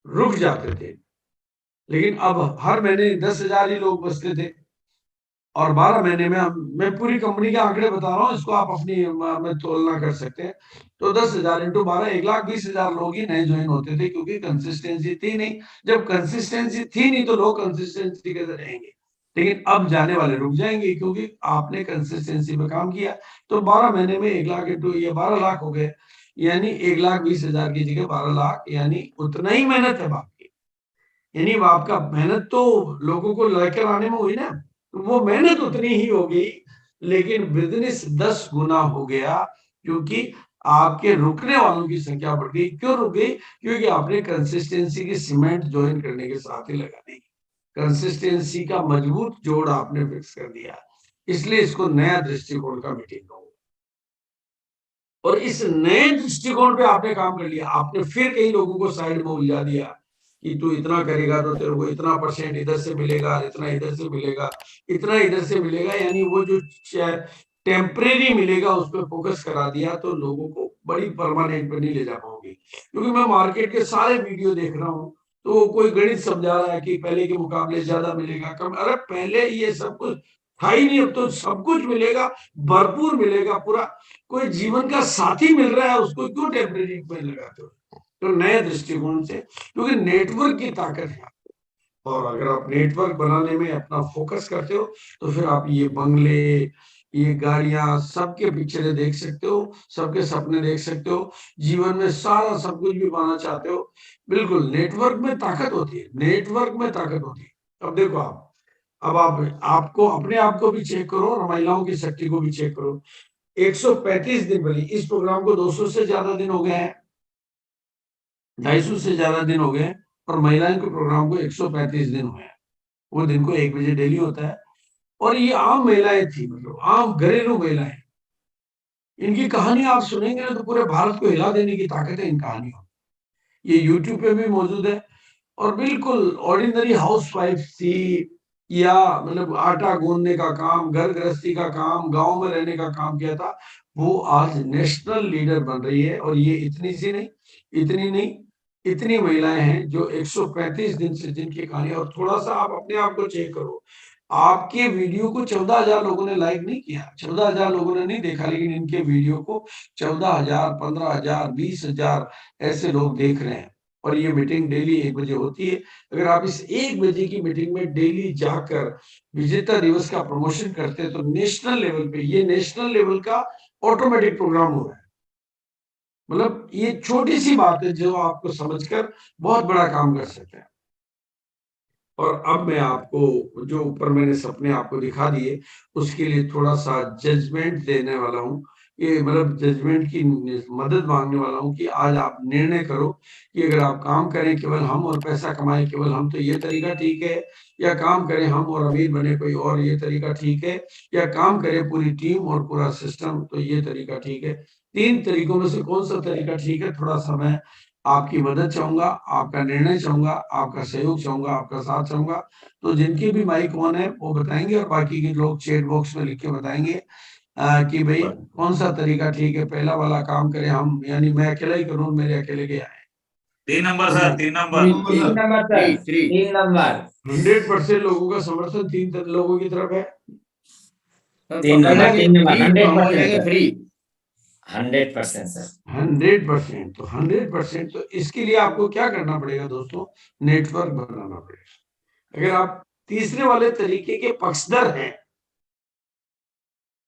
रुक जाते थे। लेकिन अब हर महीने 10,000 ही लोग बचते थे, और 12 महीने में मैं पूरी कंपनी के आंकड़े बता रहा हूँ, इसको आप अपनी में तुलना कर सकते हैं। तो 10,000 इंटू 12, 1,20,000 लोग ही नए ज्वाइन होते थे, क्योंकि कंसिस्टेंसी थी नहीं। जब कंसिस्टेंसी थी नहीं तो लोग कंसिस्टेंसी कैसे रहेंगे। लेकिन अब जाने वाले रुक जाएंगे, क्योंकि आपने कंसिस्टेंसी पे काम किया। तो 12 महीने में 1 लाख इंटू ये 12 लाख हो गए, यानी 1,20,000 की जगह 12 लाख, यानी उतना ही मेहनत है आपकी। यानी आपका मेहनत तो लोगों को लेकर आने में हुई ना, वो मेहनत उतनी ही हो गई, लेकिन बिजनेस 10 गुना हो गया, क्योंकि आपके रुकने वालों की संख्या बढ़ गई। क्यों रुक गई? क्योंकि आपने कंसिस्टेंसी की सीमेंट ज्वाइन करने के साथ ही लगा दी, कंसिस्टेंसी का मजबूत जोड़ आपने फिक्स कर दिया। इसलिए इसको नया दृष्टिकोण का मीटिंग हो, और इस नए दृष्टिकोण पे आपने काम कर लिया। आपने फिर कई लोगों को साइड में उलझा दिया कि तू इतना करेगा तो तेरे को इतना परसेंट इधर से मिलेगा, इतना इधर से मिलेगा, इतना इधर से मिलेगा, यानी वो जो टेम्परेरी मिलेगा उस पर फोकस करा दिया, तो लोगों को बड़ी परमानेंट पे नहीं ले जा पाओगे। क्योंकि मैं मार्केट के सारे वीडियो देख रहा हूँ, तो कोई गणित समझा रहा है कि पहले के मुकाबले ज्यादा मिलेगा, कम। अरे पहले ये सब कुछ था ही नहीं, अब तो सब कुछ मिलेगा, भरपूर मिलेगा पूरा। कोई जीवन का साथी मिल रहा है, उसको क्यों टेम्परेरी में लगाते हो? तो नए दृष्टिकोण से, क्योंकि नेटवर्क की ताकत है, और अगर आप नेटवर्क बनाने में अपना फोकस करते हो तो फिर आप ये बंगले, ये गाड़ियां, सबके पिक्चरें देख सकते हो, सबके सपने देख सकते हो, जीवन में सारा सब कुछ भी पाना चाहते हो। बिल्कुल, नेटवर्क में ताकत होती है, नेटवर्क में ताकत होती है। अब देखो आप, अब आप आपको अपने आप को भी चेक करो और महिलाओं की शक्ति को भी चेक करो। 135 दिन बनी, इस प्रोग्राम को 200 से ज्यादा दिन हो गए हैं, 250 से ज्यादा दिन हो गए, और महिलाओं के प्रोग्राम को 135 दिन हुए हैं। वो दिन को 1 बजे डेली होता है। और ये आम महिलाएं थी, मतलब आम घरेलू महिलाएं। इनकी कहानी आप सुनेंगे ना तो पूरे भारत को हिला देने की ताकत है इन कहानियों। ये यूट्यूब पे भी मौजूद है। और बिल्कुल ऑर्डिनरी हाउस वाइफ थी, या मतलब आटा गूंदने का काम, घर गृहस्थी का काम, गांव में रहने का काम किया था, वो आज नेशनल लीडर बन रही है। और ये इतनी सी नहीं, इतनी नहीं, इतनी महिलाएं हैं जो 135 दिन से जिनकी कहानी। और थोड़ा सा आप अपने आप को चेक करो, आपके वीडियो को 14,000 लोगों ने लाइक नहीं किया, 14,000 लोगों ने नहीं देखा, लेकिन इनके वीडियो को 14,000, 15,000, 20,000 ऐसे लोग देख रहे हैं। और ये मीटिंग डेली 1 बजे होती है। अगर आप इस 1 बजे की मीटिंग में डेली जाकर विजेता दिवस का प्रमोशन करते हैं तो नेशनल लेवल पे, ये नेशनल लेवल का ऑटोमेटिक प्रोग्राम हो रहा है। मतलब ये छोटी सी बात है जो आपको समझकर बहुत बड़ा काम कर सकते हैं। और अब मैं आपको जो ऊपर मैंने सपने आपको दिखा दिए, उसके लिए थोड़ा सा जजमेंट देने वाला हूँ। ये मतलब जजमेंट की मदद मांगने वाला हूँ कि आज आप निर्णय करो कि अगर आप काम करें केवल हम और पैसा कमाएं केवल हम तो ये तरीका ठीक है, या काम करें हम और अमीर बने कोई और ये तरीका ठीक है, या काम करें पूरी टीम और पूरा सिस्टम तो ये तरीका ठीक है। 3 तरीकों में से कौन सा तरीका ठीक है, थोड़ा सा मैं आपकी मदद चाहूंगा, आपका निर्णय चाहूंगा, आपका सहयोग चाहूंगा, आपका साथ चाहूंगा। तो जिनके भी माइक ऑन है वो बताएंगे, और बाकी के लोग चैट बॉक्स में लिख के बताएंगे कि भाई कौन सा तरीका ठीक है। पहला वाला काम करें हम, यानी मैं अकेला ही करूं, मेरे अकेले के आए। 3 number sir, 3 number. 3 number sir, 3 number. 100% लोगों का समर्थन 3 लोगों की तरफ है। 3 नंबर, 100% फ्री। 100% सर। 100%, तो 100%, तो इसके लिए आपको क्या करना पड़ेगा दोस्तों, नेटवर्क बनाना पड़ेगा। अगर आप तीसरे वाले तरीके के पक्षधर हैं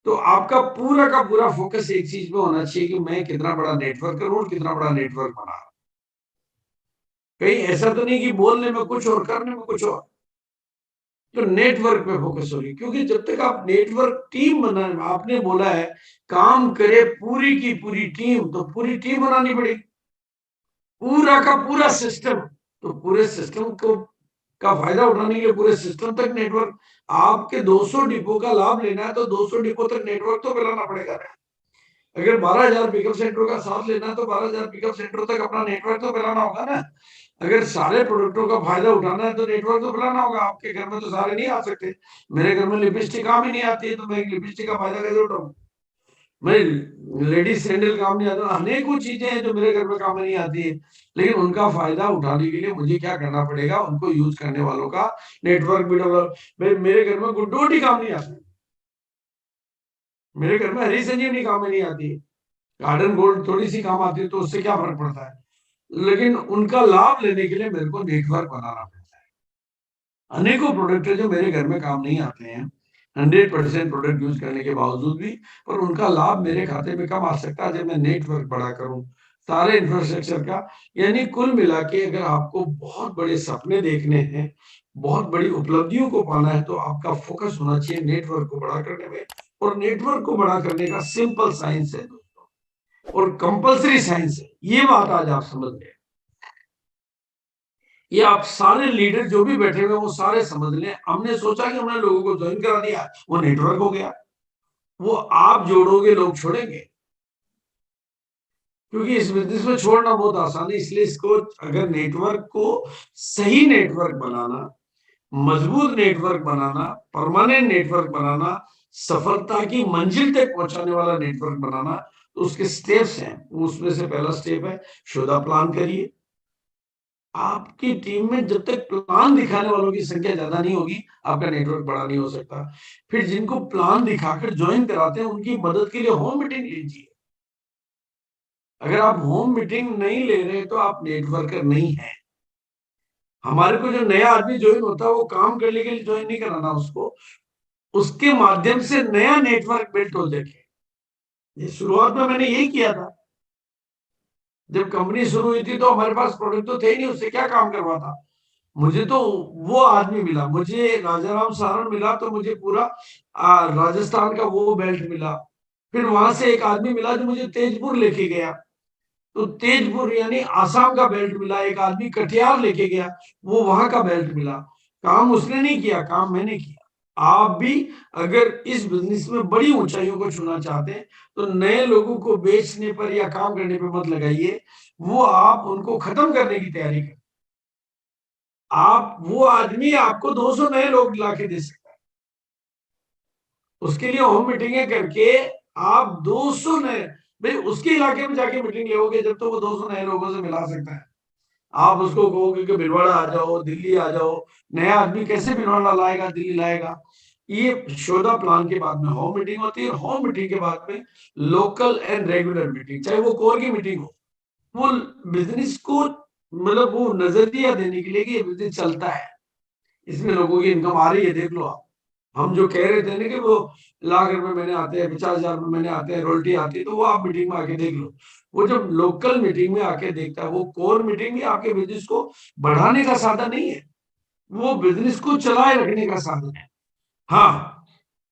तो आपका पूरा का पूरा फोकस एक चीज में होना चाहिए कि मैं कितना बड़ा नेटवर्क करूं और कितना बड़ा नेटवर्क बना रहा हूं। कहीं ऐसा तो नहीं कि बोलने में कुछ और करने में कुछ और। तो नेटवर्क पे फोकस होगी, क्योंकि जब तक आप नेटवर्क टीम बना, आपने बोला है काम करे पूरी की पूरी टीम, तो पूरी टीम बनानी पड़ेगी, पूरा का पूरा सिस्टम। तो पूरे सिस्टम को का फायदा उठाने के लिए पूरे सिस्टम तक नेटवर्क, आपके 200 डिपो का लाभ लेना है तो 200 डिपो तक नेटवर्क तो फैलाना पड़ेगा। अगर 12,000 पिकअप सेंटरों का साथ लेना है तो 12,000 पिकअप सेंटरों तक अपना नेटवर्क तो फैलाना होगा ना। अगर सारे प्रोडक्टों का फायदा उठाना है तो नेटवर्क तो फैलाना होगा। आपके घर में तो सारे नहीं आ सकते, मेरे घर में लिपस्टिक काम ही नहीं आती है, तो मैं लिपस्टिक का फायदा कैसे उठाऊं। मैं लेडीज सैंडल काम नहीं आता, अनेकों चीजें हैं जो मेरे घर में काम नहीं आती है, लेकिन उनका फायदा उठाने के लिए मुझे क्या करना पड़ेगा, उनको यूज करने वालों का नेटवर्क भी डेवलप। मेरे घर में गुड्डोटी काम नहीं आता, मेरे घर में हरी संजीवनी काम में नहीं आती है, गार्डन गोल्ड थोड़ी सी काम आती है, तो उससे क्या फर्क पड़ता है। लेकिन उनका लाभ लेने के लिए मेरे को नेटवर्क बनाना पड़ता है। अनेकों प्रोडक्ट है जो मेरे घर में काम नहीं आते हैं, 100% प्रोडक्ट यूज करने के बावजूद भी, पर उनका लाभ मेरे खाते में कम आ सकता है जब मैं नेटवर्क बड़ा करूं सारे इंफ्रास्ट्रक्चर का। यानी कुल मिला के अगर आपको बहुत बड़े सपने देखने हैं, बहुत बड़ी उपलब्धियों को पाना है, तो आपका फोकस होना चाहिए नेटवर्क को बड़ा करने में। और नेटवर्क को बड़ा करने का सिंपल साइंस है और कंपलसरी साइंस है, ये बात आज आप समझ गए। ये आप सारे लीडर जो भी बैठे हुए वो सारे समझ लें। हमने सोचा कि हमने लोगों को ज्वाइन करा दिया, वो नेटवर्क हो गया। वो आप जोड़ोगे, लोग छोड़ेंगे, क्योंकि इस बिजनेस में छोड़ना बहुत आसान है। इसलिए इसको, अगर नेटवर्क को सही नेटवर्क बनाना, मजबूत नेटवर्क बनाना, परमानेंट नेटवर्क बनाना, सफलता की मंजिल तक पहुंचाने वाला नेटवर्क बनाना, तो उसके स्टेप्स हैं। उसमें से पहला स्टेप है शुदा प्लान करिए। आपकी टीम में जब तक प्लान दिखाने वालों की संख्या ज्यादा नहीं होगी, आपका नेटवर्क बड़ा नहीं हो सकता। फिर जिनको प्लान दिखाकर ज्वाइन कराते हैं उनकी मदद के लिए होम मीटिंग लीजिए। अगर आप होम मीटिंग नहीं ले रहे तो आप नेटवर्कर नहीं है। हमारे को जो नया आदमी ज्वाइन होता है वो काम करने के लिए ज्वाइन नहीं कराना उसको, उसके माध्यम से नया नेटवर्क बिल्ड हो जाए। ये शुरुआत में मैंने यही किया था। जब कंपनी शुरू हुई थी तो हमारे पास प्रोडक्ट तो थे ही नहीं, उससे क्या काम करवाता। मुझे तो वो आदमी मिला, मुझे राजाराम सारण मिला, तो मुझे पूरा राजस्थान का वो बेल्ट मिला। फिर वहां से एक आदमी मिला जो मुझे तेजपुर लेके गया, तो तेजपुर यानी आसाम का बेल्ट मिला। एक आदमी कटिहार लेके गया, वो वहां का बेल्ट मिला। काम उसने नहीं किया, काम मैंने किया। आप भी अगर इस बिजनेस में बड़ी ऊंचाइयों को छूना चाहते हैं तो नए लोगों को बेचने पर या काम करने पर मत लगाइए, वो आप उनको खत्म करने की तैयारी करें। आप वो आदमी आपको 200 नए लोग लाके दे सकता है। उसके लिए होम मीटिंगें करके आप 200 नए, भाई उसके इलाके में जाके मीटिंग लोगे जब तो वो 200 नए लोगों से मिला सकता है। आप उसको कहोगे कि भिलवाड़ा आ जाओ, दिल्ली आ जाओ, नया आदमी कैसे भिलवाड़ा लाएगा, दिल्ली लाएगा। ये शोधा प्लान के बाद में होम मीटिंग होती है, और होम मीटिंग के बाद में लोकल एंड रेगुलर मीटिंग, चाहे वो कोर की मीटिंग हो। वो बिजनेस को मतलब वो नजरिया देने के लिए कि ये बिजनेस चलता है, इसमें लोगों की इनकम आ रही है, देख लो आप। हम जो कह रहे थे ना कि वो लाख रुपए महीने आते हैं, 50,000 रुपए महीने आते हैं, रोल्टी आती है, तो वो आप मीटिंग में आके देख लो। वो जब लोकल मीटिंग में आके देखता है, वो कोर मीटिंग भी आपके बिजनेस को बढ़ाने का साधन नहीं है, वो बिजनेस को चलाए रखने का साधन है। हाँ,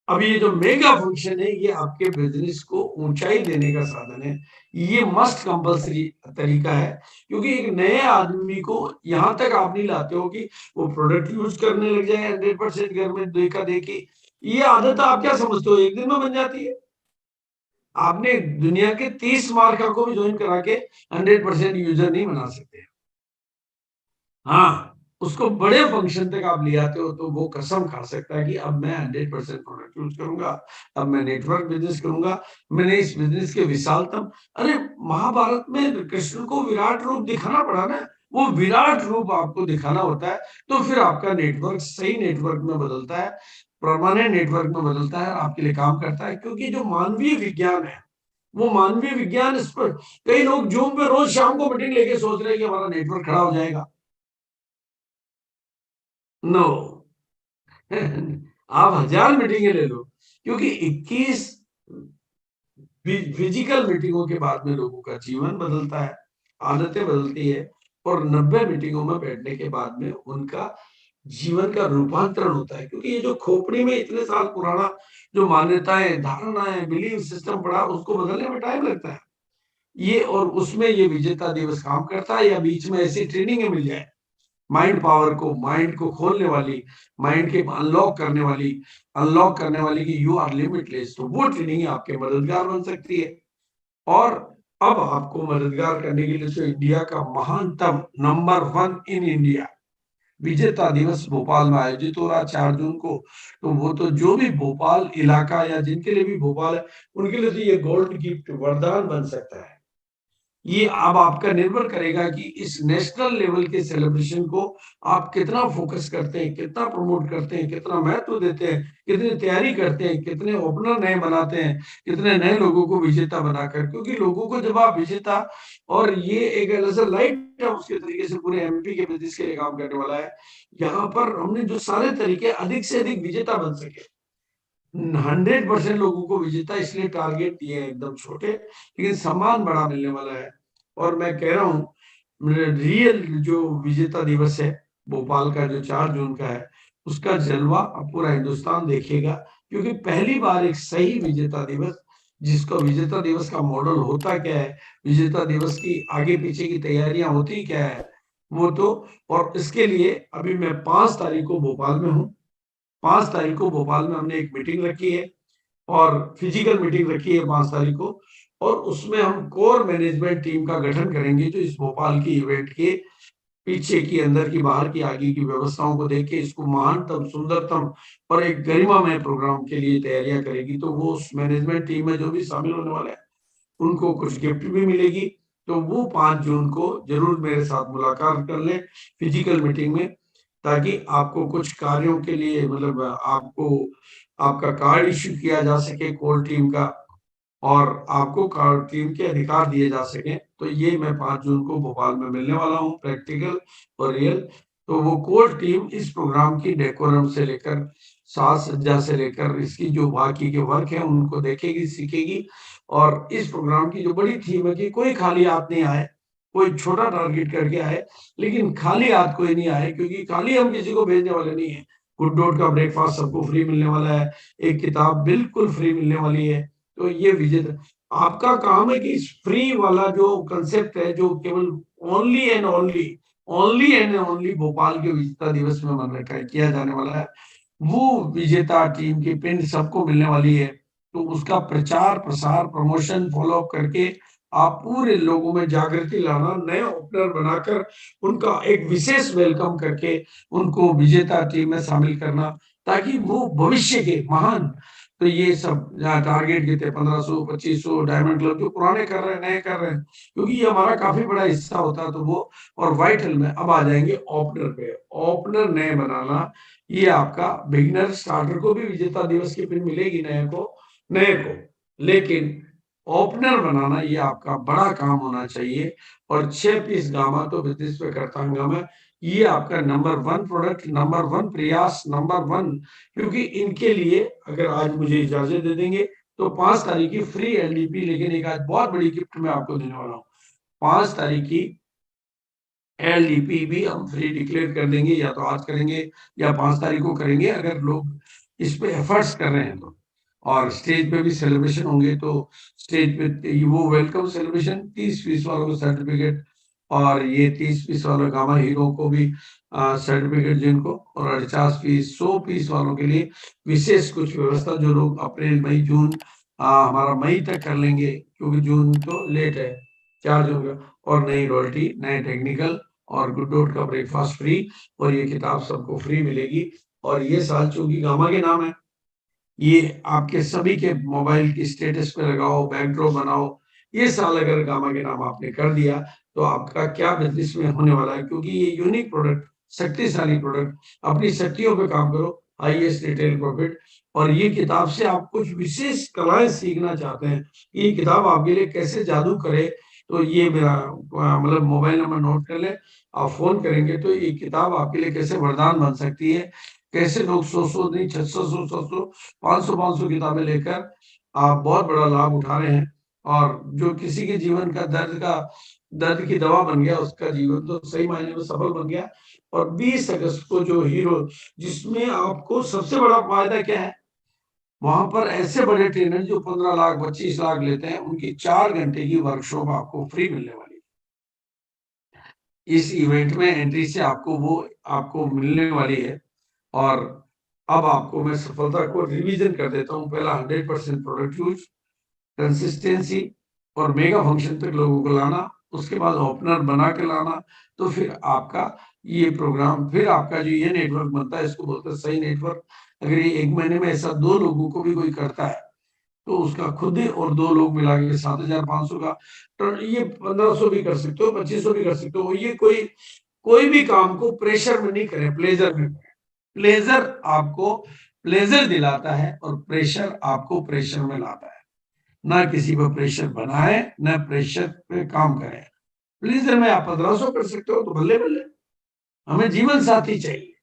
अब ये जो मेगा फंक्शन है ये आपके बिजनेस को ऊंचाई देने का साधन है। ये मस्ट कंपलसरी तरीका है, क्योंकि एक नए आदमी को यहां तक आप नहीं लाते हो कि वो प्रोडक्ट यूज करने लग जाए 100% घर में देखा देखी। ये आदत आप क्या समझते हो एक दिन में बन जाती है? आपने दुनिया के 30 मार्का को भी ज्वाइन करा के 100% यूजर नहीं बना सकते। हाँ, उसको बड़े फंक्शन तक आप ले आते हो तो वो कसम खा सकता है कि अब मैं 100% प्रोडक्ट यूज करूंगा, अब मैं नेटवर्क बिजनेस करूंगा, मैंने इस बिजनेस के विशालतम। अरे महाभारत में कृष्ण को विराट रूप दिखाना पड़ा ना, वो विराट रूप आपको दिखाना होता है, तो फिर आपका नेटवर्क सही नेटवर्क में बदलता है, परमानेंट नेटवर्क में बदलता है और आपके लिए काम करता है। क्योंकि जो मानवीय विज्ञान है, वो मानवीय विज्ञान इस पर कई लोग जूम पे रोज शाम को मीटिंग लेके सोच रहे हैं कि हमारा नेटवर्क खड़ा हो जाएगा। नो आप 1000 मीटिंगें ले लो, क्योंकि 21 फिजिकल मीटिंगों के बाद में लोगों का जीवन बदलता है, आदतें बदलती है, और 90 मीटिंगों में बैठने के बाद में उनका जीवन का रूपांतरण होता है। क्योंकि ये जो खोपड़ी में इतने साल पुराना जो मान्यताएं, धारणाएं, बिलीफ सिस्टम पड़ा, उसको बदलने में टाइम लगता है। ये और उसमें ये विजेता दिवस काम करता है, या बीच में ऐसी ट्रेनिंग मिल जाए माइंड पावर को, माइंड को खोलने वाली, माइंड के अनलॉक करने वाली कि यू आर लिमिटलेस, तो वो ट्रेनिंग आपके मददगार बन सकती है। और अब आपको मददगार करने के लिए तो इंडिया का महानतम नंबर 1 इन इंडिया विजेता दिवस भोपाल में आयोजित हो रहा 4 जून को। तो वो तो जो भी भोपाल इलाका या जिनके लिए भी भोपाल है, उनके लिए तो ये गोल्ड गिफ्ट वरदान बन सकता है। ये अब आपका निर्भर करेगा कि इस नेशनल लेवल के सेलिब्रेशन को आप कितना फोकस करते हैं, कितना प्रमोट करते हैं, कितना महत्व देते हैं, कितनी तैयारी करते हैं, कितने ओपनर नए बनाते हैं, कितने नए लोगों को विजेता बनाकर। क्योंकि लोगों को जब आप विजेता, और ये एक ऐसा लाइट हाउस के तरीके से पूरे एमपी के बिजनेस के लिए काम करने वाला है। यहाँ पर हमने जो सारे तरीके अधिक से अधिक विजेता बन सके, 100% लोगों को विजेता इसलिए टारगेट दिए हैं एकदम छोटे, लेकिन सम्मान बड़ा मिलने वाला है। और मैं कह रहा हूँ रियल जो विजेता दिवस है भोपाल का, जो 4 जून का है, उसका जलवा अब पूरा हिंदुस्तान देखेगा। क्योंकि पहली बार एक सही विजेता दिवस, जिसको विजेता दिवस का मॉडल होता क्या है, विजेता दिवस की आगे पीछे की तैयारियां होती क्या है, वो तो। और इसके लिए अभी मैं 5 तारीख को भोपाल में हूँ। 5 तारीख को भोपाल में हमने एक मीटिंग रखी है, और फिजिकल मीटिंग रखी है 5 तारीख को। और उसमें हम कोर मैनेजमेंट टीम का गठन करेंगे, जो इस भोपाल की इवेंट के पीछे की, अंदर की, बाहर की, आगे की व्यवस्थाओं को देख के इसको महानतम, सुंदरतम और एक गरिमामय प्रोग्राम के लिए तैयारियां करेगी। तो वो उस मैनेजमेंट टीम में जो भी शामिल होने वाले हैं, उनको कुछ गिफ्ट भी मिलेगी। तो वो 5 जून को जरूर मेरे साथ मुलाकात कर लें फिजिकल मीटिंग में, ताकि आपको कुछ कार्यों के लिए, मतलब आपको आपका कार्ड इश्यू किया जा सके कोर टीम का, और आपको कार्ड टीम के अधिकार दिए जा सके। तो ये मैं 5 जून को भोपाल में मिलने वाला हूँ, प्रैक्टिकल और रियल। तो वो कोर टीम इस प्रोग्राम की डेकोरम से लेकर साज सज्जा से लेकर इसकी जो बाकी के वर्क है उनको देखेगी, सीखेगी। और इस प्रोग्राम की जो बड़ी थीम है कि कोई खाली हाथ नहीं आए, कोई छोटा टारगेट करके आए, लेकिन खाली हाथ कोई नहीं आए, क्योंकि खाली हम किसी को भेजने वाले नहीं है। गुड डॉट का ब्रेकफास्ट सबको फ्री मिलने वाला है, एक किताब बिल्कुल फ्री मिलने वाली है। तो ये विजेता, आपका काम है कि इस फ्री वाला जो कंसेप्ट है, जो केवल ओनली एंड ओनली भोपाल के विजेता दिवस में मन रखा है, किया जाने वाला है, वो विजेता टीम की पिन सबको मिलने वाली है। तो उसका प्रचार प्रसार प्रमोशन फॉलो अप करके आप पूरे लोगों में जागृति लाना, नए ओपनर बनाकर उनका एक विशेष वेलकम करके उनको विजेता टीम में शामिल करना, ताकि वो भविष्य के महान, तो ये सब टारगेट के थे 1500 2500 डायमंड क्लब जो पुराने कर रहे हैं, नए कर रहे हैं, क्योंकि ये हमारा काफी बड़ा हिस्सा होता है। तो वो और वाइटल में अब आ जाएंगे ओपनर पे। ओपनर नए बनाना, ये आपका बिगिनर स्टार्टर को भी विजेता दिवस की पिन मिलेगी, नए को, लेकिन ओपनर बनाना ये आपका बड़ा काम होना चाहिए। और 6 पीस गामा तो बिजनेस पे करता हंगामा, ये आपका नंबर 1 प्रोडक्ट, नंबर 1 प्रयास, नंबर 1, क्योंकि इनके लिए अगर आज मुझे इजाजत दे देंगे तो 5 तारीख की फ्री एलडीपी, लेकिन एक आज बहुत बड़ी गिफ्ट मैं आपको देने वाला हूँ। 5 तारीख की एलडीपी भी हम फ्री डिक्लेयर कर देंगे, या तो आज करेंगे या 5 तारीख को करेंगे, अगर लोग इस पे एफर्ट्स कर रहे हैं तो। और स्टेज पे भी सेलिब्रेशन होंगे, तो स्टेज पे वो वेलकम सेलिब्रेशन, 30 पीस वालों को सर्टिफिकेट, और ये 30 पीस वाले गामा हीरो को भी सर्टिफिकेट जिनको, और 50 पीस 100 पीस वालों के लिए विशेष कुछ व्यवस्था, जो लोग अप्रैल मई जून हमारा मई तक कर लेंगे, क्योंकि जून तो लेट है, 4 जून का। और नई रॉयल्टी, नए टेक्निकल और गुड डॉट का ब्रेकफास्ट फ्री, और ये किताब सबको फ्री मिलेगी। और ये साल चूंकि गामा के नाम है, ये आपके सभी के मोबाइल की स्टेटस पे लगाओ, बैकड्रॉप बनाओ। ये साल अगर गामा के नाम आपने कर दिया तो आपका क्या बिजनेस में होने वाला है, क्योंकि ये यूनिक प्रोडक्ट, शक्तिशाली प्रोडक्ट, अपनी शक्तियों पे काम करो, हाईएस्ट रिटेल प्रॉफिट। और ये किताब से आप कुछ विशेष कलाएं सीखना चाहते हैं, ये किताब आपके लिए कैसे जादू करे, तो ये मेरा मतलब मोबाइल नंबर नोट कर ले, आप फोन करेंगे तो ये किताब आपके लिए कैसे वरदान बन सकती है, कैसे लोग 100 नहीं 600 700 500 किताबें लेकर आप बहुत बड़ा लाभ उठा रहे हैं। और जो किसी के जीवन का दर्द की दवा बन गया, उसका जीवन तो सही मायने में सफल बन गया। और 20 अगस्त को जो हीरो, जिसमें आपको सबसे बड़ा फायदा क्या है, वहां पर ऐसे बड़े ट्रेनर जो 15 लाख 25 लाख लेते हैं, उनकी 4 घंटे की वर्कशॉप आपको फ्री मिलने वाली है। इस इवेंट में एंट्री से आपको मिलने वाली है। और अब आपको मैं सफलता को रिवीजन कर देता हूं। पहला 100% प्रोडक्ट यूज, कंसिस्टेंसी और मेगा फंक्शन तक लोगों को लाना, उसके बाद ओपनर बना के लाना, तो फिर आपका ये प्रोग्राम, फिर आपका जो ये नेटवर्क बनता है, इसको बोलते हैं सही नेटवर्क। अगर ये 1 महीने में ऐसा 2 लोगों को भी कोई करता है, तो उसका खुद ही और 2 लोग मिला के 7,500 का, तो ये 1500 भी कर सकते हो, 2500 भी कर सकते हो। ये कोई भी काम को प्रेशर में नहीं करें, प्लेजर में करें। प्लेजर आपको प्लेजर दिलाता है और प्रेशर आपको प्रेशर में लाता है। ना किसी पर प्रेशर बनाए, ना प्रेशर पे काम करें। प्लेजर में आप 1500 कर सकते हो तो बल्ले बल्ले, हमें जीवन साथी चाहिए,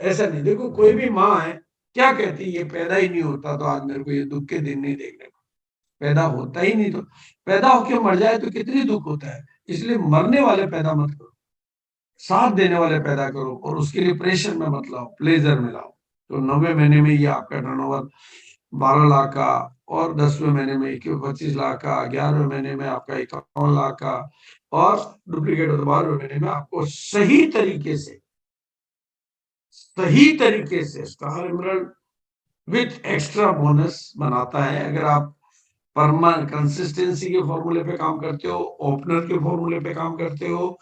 ऐसा नहीं। देखो कोई भी माँ है, क्या कहती है, ये पैदा ही नहीं होता तो आज मेरे को ये दुख के दिन नहीं देखने को, पैदा होता ही नहीं तो पैदा होके मर जाए तो कितनी दुख होता है। इसलिए मरने वाले पैदा मत करो, साथ देने वाले पैदा करो, और उसके लिए प्रेशर में मत लाओ, प्लेजर में लाओ। तो 9वें महीने में ये आपका टर्नओवर 12 लाख का, और 10वें महीने में 25 लाख का, 11वें महीने में आपका 51 लाख का, और डुप्लीकेट 12वें महीने में आपको सही तरीके से star emerald with extra bonus बनाता है। अगर आप परमानेंट कंसिस्टेंसी के फॉर्मूले पे काम करते हो, ओपनर के फॉर्मूले पे काम करते हो,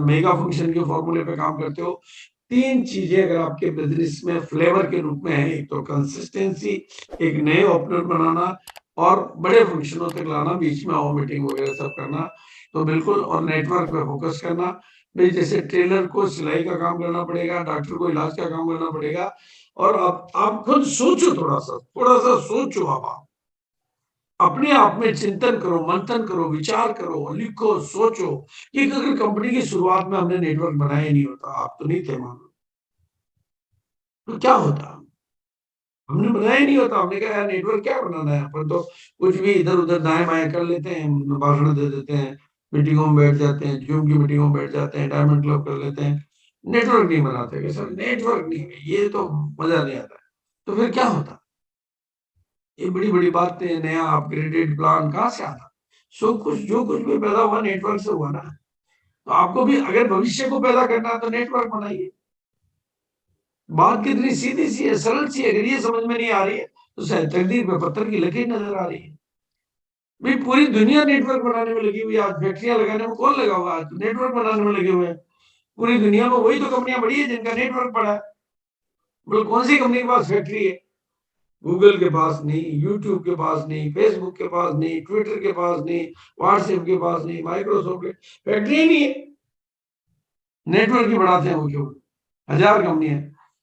मेगा फंक्शन के फॉर्मूले पे काम करते हो, 3 चीजें अगर आपके बिजनेस में फ्लेवर के रूप में है, एक तो कंसिस्टेंसी, एक नए ओपनर बनाना, और बड़े फंक्शनों तक लाना, बीच में और मीटिंग वगैरह सब करना, तो बिल्कुल। और नेटवर्क पे फोकस करना भाई, जैसे टेलर को सिलाई का काम करना पड़ेगा, डॉक्टर को इलाज का काम करना पड़ेगा। और आप खुद सोचो, थोड़ा सा सोचो, आप अपने आप में चिंतन करो, मंथन करो, विचार करो, लिखो, सोचो कि अगर कंपनी की शुरुआत में हमने नेटवर्क बनाया ही नहीं होता, आप तो नहीं थे मानो, तो क्या होता। हमने बनाया ही नहीं होता। हमने कहा यार नेटवर्क क्या बनाना है, अपन तो कुछ भी इधर उधर दाएं बाएं कर लेते हैं, भाषण दे देते हैं, मीटिंगों में बैठ जाते हैं, जूम की मीटिंगों में बैठ जाते हैं, डायमंड क्लब कर लेते हैं, नेटवर्क नहीं बनाते। कि सर नेटवर्क नहीं है, ये तो मजा नहीं आता। तो फिर क्या होता? ये बड़ी बड़ी बातें, नया अपग्रेडेड प्लान कहाँ से आता? सब कुछ जो कुछ भी पैदा हुआ नेटवर्क से हुआ ना। तो आपको भी अगर भविष्य को पैदा करना है तो नेटवर्क बनाइए। बात कितनी सीधी सी है, सरल सी है। अगर ये समझ में नहीं आ रही है तो शायद तकदीर पे पत्थर की लकीर नजर आ रही है। भाई पूरी दुनिया नेटवर्क बनाने में लगी हुई है। आज फैक्ट्रियां लगाने में कौन लगा हुआ है? आज नेटवर्क बनाने में लगे हुए हैं। पूरी दुनिया में वही तो कंपनियां बड़ी है जिनका नेटवर्क बड़ा है। बोलो कौन सी कंपनी के पास फैक्ट्री है? गूगल के पास नहीं, यूट्यूब के पास नहीं, फेसबुक के पास नहीं, ट्विटर के पास नहीं, व्हाट्सएप के पास नहीं, माइक्रोसॉफ्ट के फैक्ट्री ही नहीं है। नेटवर्क ही बढ़ाते हैं वो क्यों? हजार कंपनियां।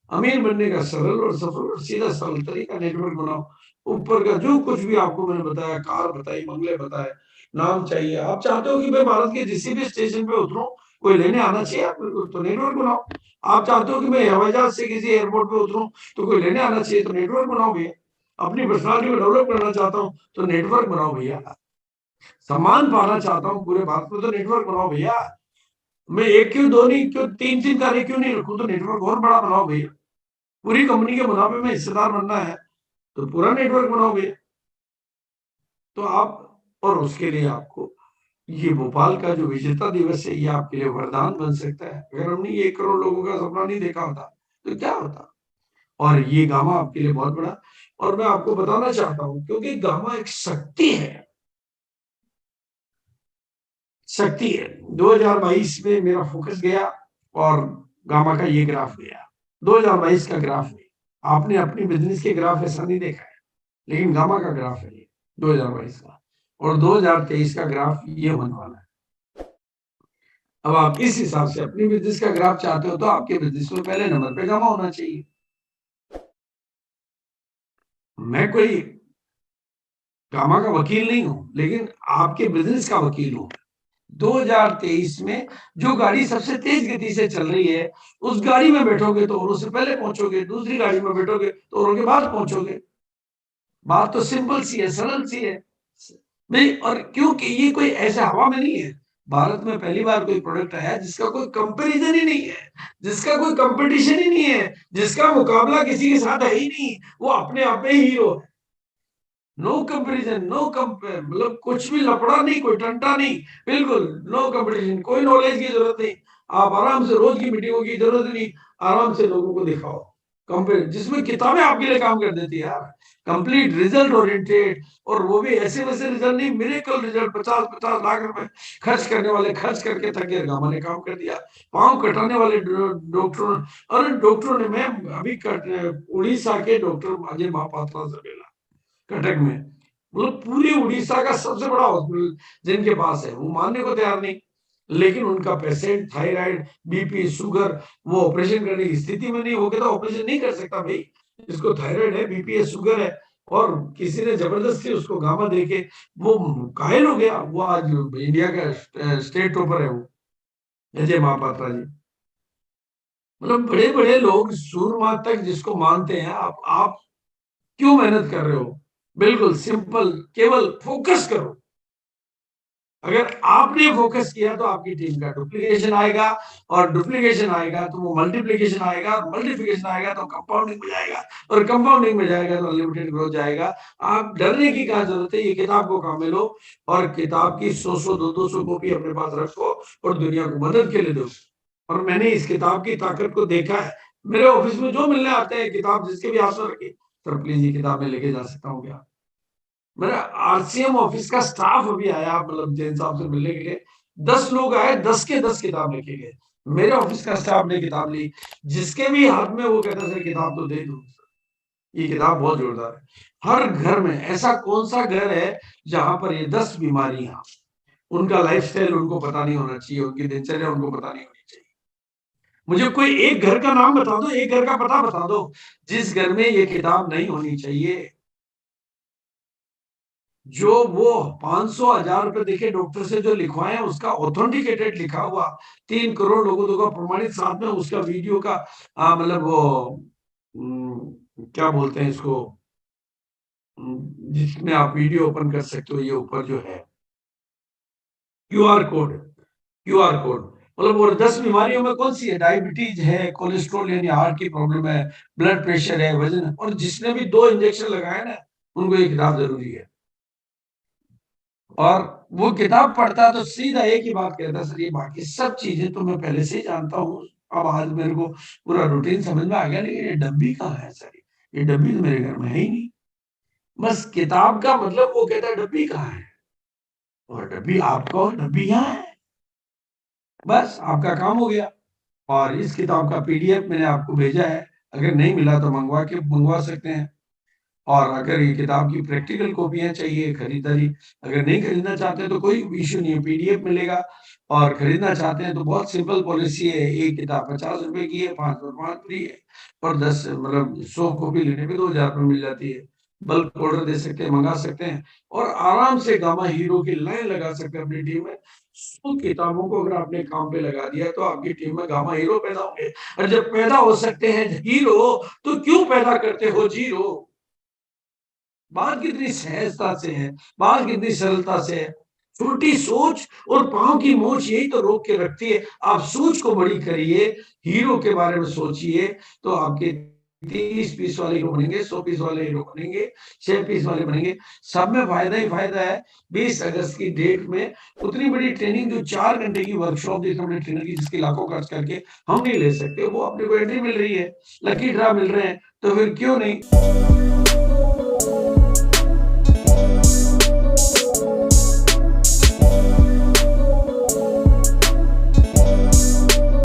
अमीर बनने का सरल और सफल और सीधा सरल तरीका नेटवर्क बनाओ। ऊपर का जो कुछ भी आपको मैंने बताया, कार बताई, बंगले बताए, नाम चाहिए, आप चाहते हो कि मैं भारत के किसी भी स्टेशन पे उतरूं, कोई लेने आना चाहिए आपको, तो नेटवर्क बनाओ। आप चाहते हो कि मैं हवाई जहाज से किसी एयरपोर्ट पे उतरूं तो कोई लेने आना चाहिए, तो नेटवर्क बनाओ भैया। अपनी पर्सनालिटी को डेवलप करना चाहता हूँ तो नेटवर्क बनाओ भैया। सम्मान पाना चाहता हूँ पूरे भारत में तो नेटवर्क बनाओ भैया। मैं एक क्यों, दो नहीं क्यों, तीन तीन तारीख क्यों नहीं रखूं, तो नेटवर्क और बड़ा बनाओ भैया। पूरी कंपनी के मुनाफे में हिस्सेदार बनना है तो पूरा नेटवर्क बनाओ भैया। तो आप, और उसके लिए आपको ये भोपाल का जो विजेता दिवस है ये आपके लिए वरदान बन सकता है। अगर हमने ये 1 करोड़ लोगों का सपना नहीं देखा होता तो क्या होता? और ये गामा आपके लिए बहुत बड़ा, और मैं आपको बताना चाहता हूं क्योंकि गामा एक शक्ति है, शक्ति है। 2022 में मेरा फोकस गया और गामा का ये ग्राफ गया। 2022 का ग्राफ है। आपने अपनी बिजनेस के ग्राफ ऐसा नहीं देखा है, लेकिन गामा का ग्राफ है ये 2022 का। और 2023 का ग्राफ ये होने वाला है। अब आप इस हिसाब से अपनी बिजनेस का ग्राफ चाहते हो तो आपके बिजनेस में पहले नंबर पे गामा होना चाहिए। मैं कोई गामा का वकील नहीं हूं, लेकिन आपके बिजनेस का वकील हूं। 2023 में जो गाड़ी सबसे तेज गति से चल रही है उस गाड़ी में बैठोगे तो औरों से पहले पहुंचोगे, दूसरी गाड़ी में बैठोगे तो औरों के बाद पहुंचोगे। बात तो सिंपल सी है, सरल सी है नहीं। और क्योंकि ये कोई ऐसा हवा में नहीं है, भारत में पहली बार कोई प्रोडक्ट आया जिसका कोई कंपैरिजन ही नहीं है, जिसका कोई कंपटीशन ही नहीं है, जिसका मुकाबला किसी के साथ है ही नहीं, वो अपने आप में हीरो है। नो कंपैरिजन, नो कंपेयर, मतलब कुछ भी लफड़ा नहीं, कोई टंटा नहीं, बिल्कुल नो कंपटीशन, कोई नॉलेज की जरूरत नहीं। आप आराम से, रोज की मीटिंगों की जरूरत नहीं, आराम से लोगों को दिखाओ कंपेयर, जिसमें किताबें आपके लिए काम कर देती है यार। कंप्लीट रिजल्ट ओरिएंटेड, और वो भी ऐसे वैसे रिजल्ट नहीं, मिरेकल रिजल्ट। 50-50 लाख रुपए खर्च करने वाले खर्च करके थक गए, गामा ने काम कर दिया। पांव कटाने वाले डॉक्टरों, और डॉक्टरों ने, मैं अभी उड़ीसा के डॉक्टर अजय महापात्रा से मिला कटक में, मतलब पूरी उड़ीसा का सबसे बड़ा हॉस्पिटल जिनके पास है, वो मानने को तैयार नहीं। लेकिन उनका पेशेंट थायराइड, बीपी, शुगर, वो ऑपरेशन करने की स्थिति में नहीं, हो गया तो ऑपरेशन नहीं कर सकता भाई। इसको थायराइड है, बीपी है, शुगर है, और किसी ने जबरदस्ती उसको गामा देके वो घायल हो गया। वो आज इंडिया का स्टेट टॉपर है वो, अजय महापात्रा जी। मतलब बड़े बड़े लोग, सूरमा तक जिसको मानते हैं, आप क्यों मेहनत कर रहे हो? बिल्कुल सिंपल, केवल फोकस करो। अगर आपने फोकस किया तो आपकी टीम का डुप्लीकेशन आएगा, और डुप्लीकेशन आएगा तो वो मल्टीप्लीकेशन आएगा, और मल्टीप्लीकेशन आएगा तो कंपाउंडिंग में जाएगा, और कंपाउंडिंग में जाएगा तो अनलिमिटेड ग्रोथ जाएगा। आप डरने की क्या जरूरत है? ये किताब को काम में लो, और किताब की 100-100, 200-200 कॉपी अपने पास रखो, और दुनिया को मदद के लिए दो। और मैंने इस किताब की ताकत को देखा है। मेरे ऑफिस में जो मिलने आते हैं, किताब जिसके भी हाथ में रखी, सर प्लीज ये किताब में लेके जा सकता हूँ क्या? मेरा आरसीएम ऑफिस का स्टाफ अभी आया, मतलब जैन साहब से मिलने के लिए। 10 लोग आए, 10 के 10 किताब लेके गए। मेरे ऑफिस का स्टाफ ने किताब ली, जिसके भी हाथ में, वो कहता सर किताब तो दे दो, ये किताब बहुत जोरदार है। हर घर में ऐसा कौन सा घर है जहां पर ये 10 बीमारियां, उनका लाइफस्टाइल उनको पता नहीं होना चाहिए, उनकी दिनचर्या उनको पता नहीं होनी चाहिए। मुझे कोई एक घर का नाम बता दो, एक घर का पता बता दो जिस घर में ये किताब नहीं होनी चाहिए। जो वो 500-1000 रुपए देखे डॉक्टर से जो लिखवाए हैं, उसका ऑथेंटिकेटेड लिखा हुआ, 3 करोड़ लोगों का प्रमाणित, साथ में उसका वीडियो का मतलब वो क्या बोलते हैं इसको, जिसमें आप वीडियो ओपन कर सकते हो, ये ऊपर जो है क्यूआर कोड, क्यूआर कोड मतलब वो 10 बीमारियों में कौन सी है, डायबिटीज है, कोलेस्ट्रॉल यानी हार्ट की प्रॉब्लम है, ब्लड प्रेशर है, वजन है, और जिसने भी 2 इंजेक्शन लगाए ना उनको ये किताब जरूरी है। और वो किताब पढ़ता तो सीधा एक ही बात कहता, सर ये बाकी सब चीजें तो मैं पहले से ही जानता हूँ, अब आज मेरे को पूरा रूटीन समझ में आ गया, लेकिन ये डब्बी कहाँ है सर, ये डब्बी तो मेरे घर में है ही नहीं। बस किताब का मतलब वो कहता है डब्बी कहाँ है, और डब्बी आपका और डब्बी यहाँ है, बस आपका काम हो गया। और इस किताब का पीडीएफ मैंने आपको भेजा है, अगर नहीं मिला तो मंगवा सकते हैं। और अगर ये किताब की प्रैक्टिकल कॉपियां चाहिए खरीदारी, अगर नहीं खरीदना चाहते तो कोई इश्यू नहीं है, पीडीएफ मिलेगा। और खरीदना चाहते हैं तो बहुत सिंपल पॉलिसी है, एक किताब 50 रुपए की है, 5 पर 5 फ्री है, और 10 मतलब 100 कॉपी लेने पे 2000 में मिल जाती है। बल्क ऑर्डर दे सकते हैं, मंगा सकते हैं, और आराम से गामा हीरो की लाइन लगा सकते हैं अपनी टीम में। 100 किताबों को अगर आपने काम पे लगा दिया तो आपकी टीम में गामा हीरो पैदा होंगे। और जब पैदा हो सकते हैं हीरो, तो क्यों पैदा करते हो जीरो। बात कितनी सहजता से है, बात कितनी सरलता से है। छोटी सोच और पांव की मोच यही तो रोक के रखती है। आप सोच को बड़ी करिए, हीरो के बारे में सोचिए, तो आपके 30 पीस वाले हीरो बनेंगे, 100 पीस वाले हीरो बनेंगे, 6 पीस वाले बनेंगे, सब में फायदा ही फायदा है। 20 अगस्त की डेट में उतनी बड़ी ट्रेनिंग, जो 4 घंटे की वर्कशॉप दी हमने ट्रेनर की, जिसकी लाखों खर्च करके हम नहीं ले सकते, वो अपने को एंट्री मिल रही है, लकी ड्रा मिल रहे हैं, तो फिर क्यों नहीं।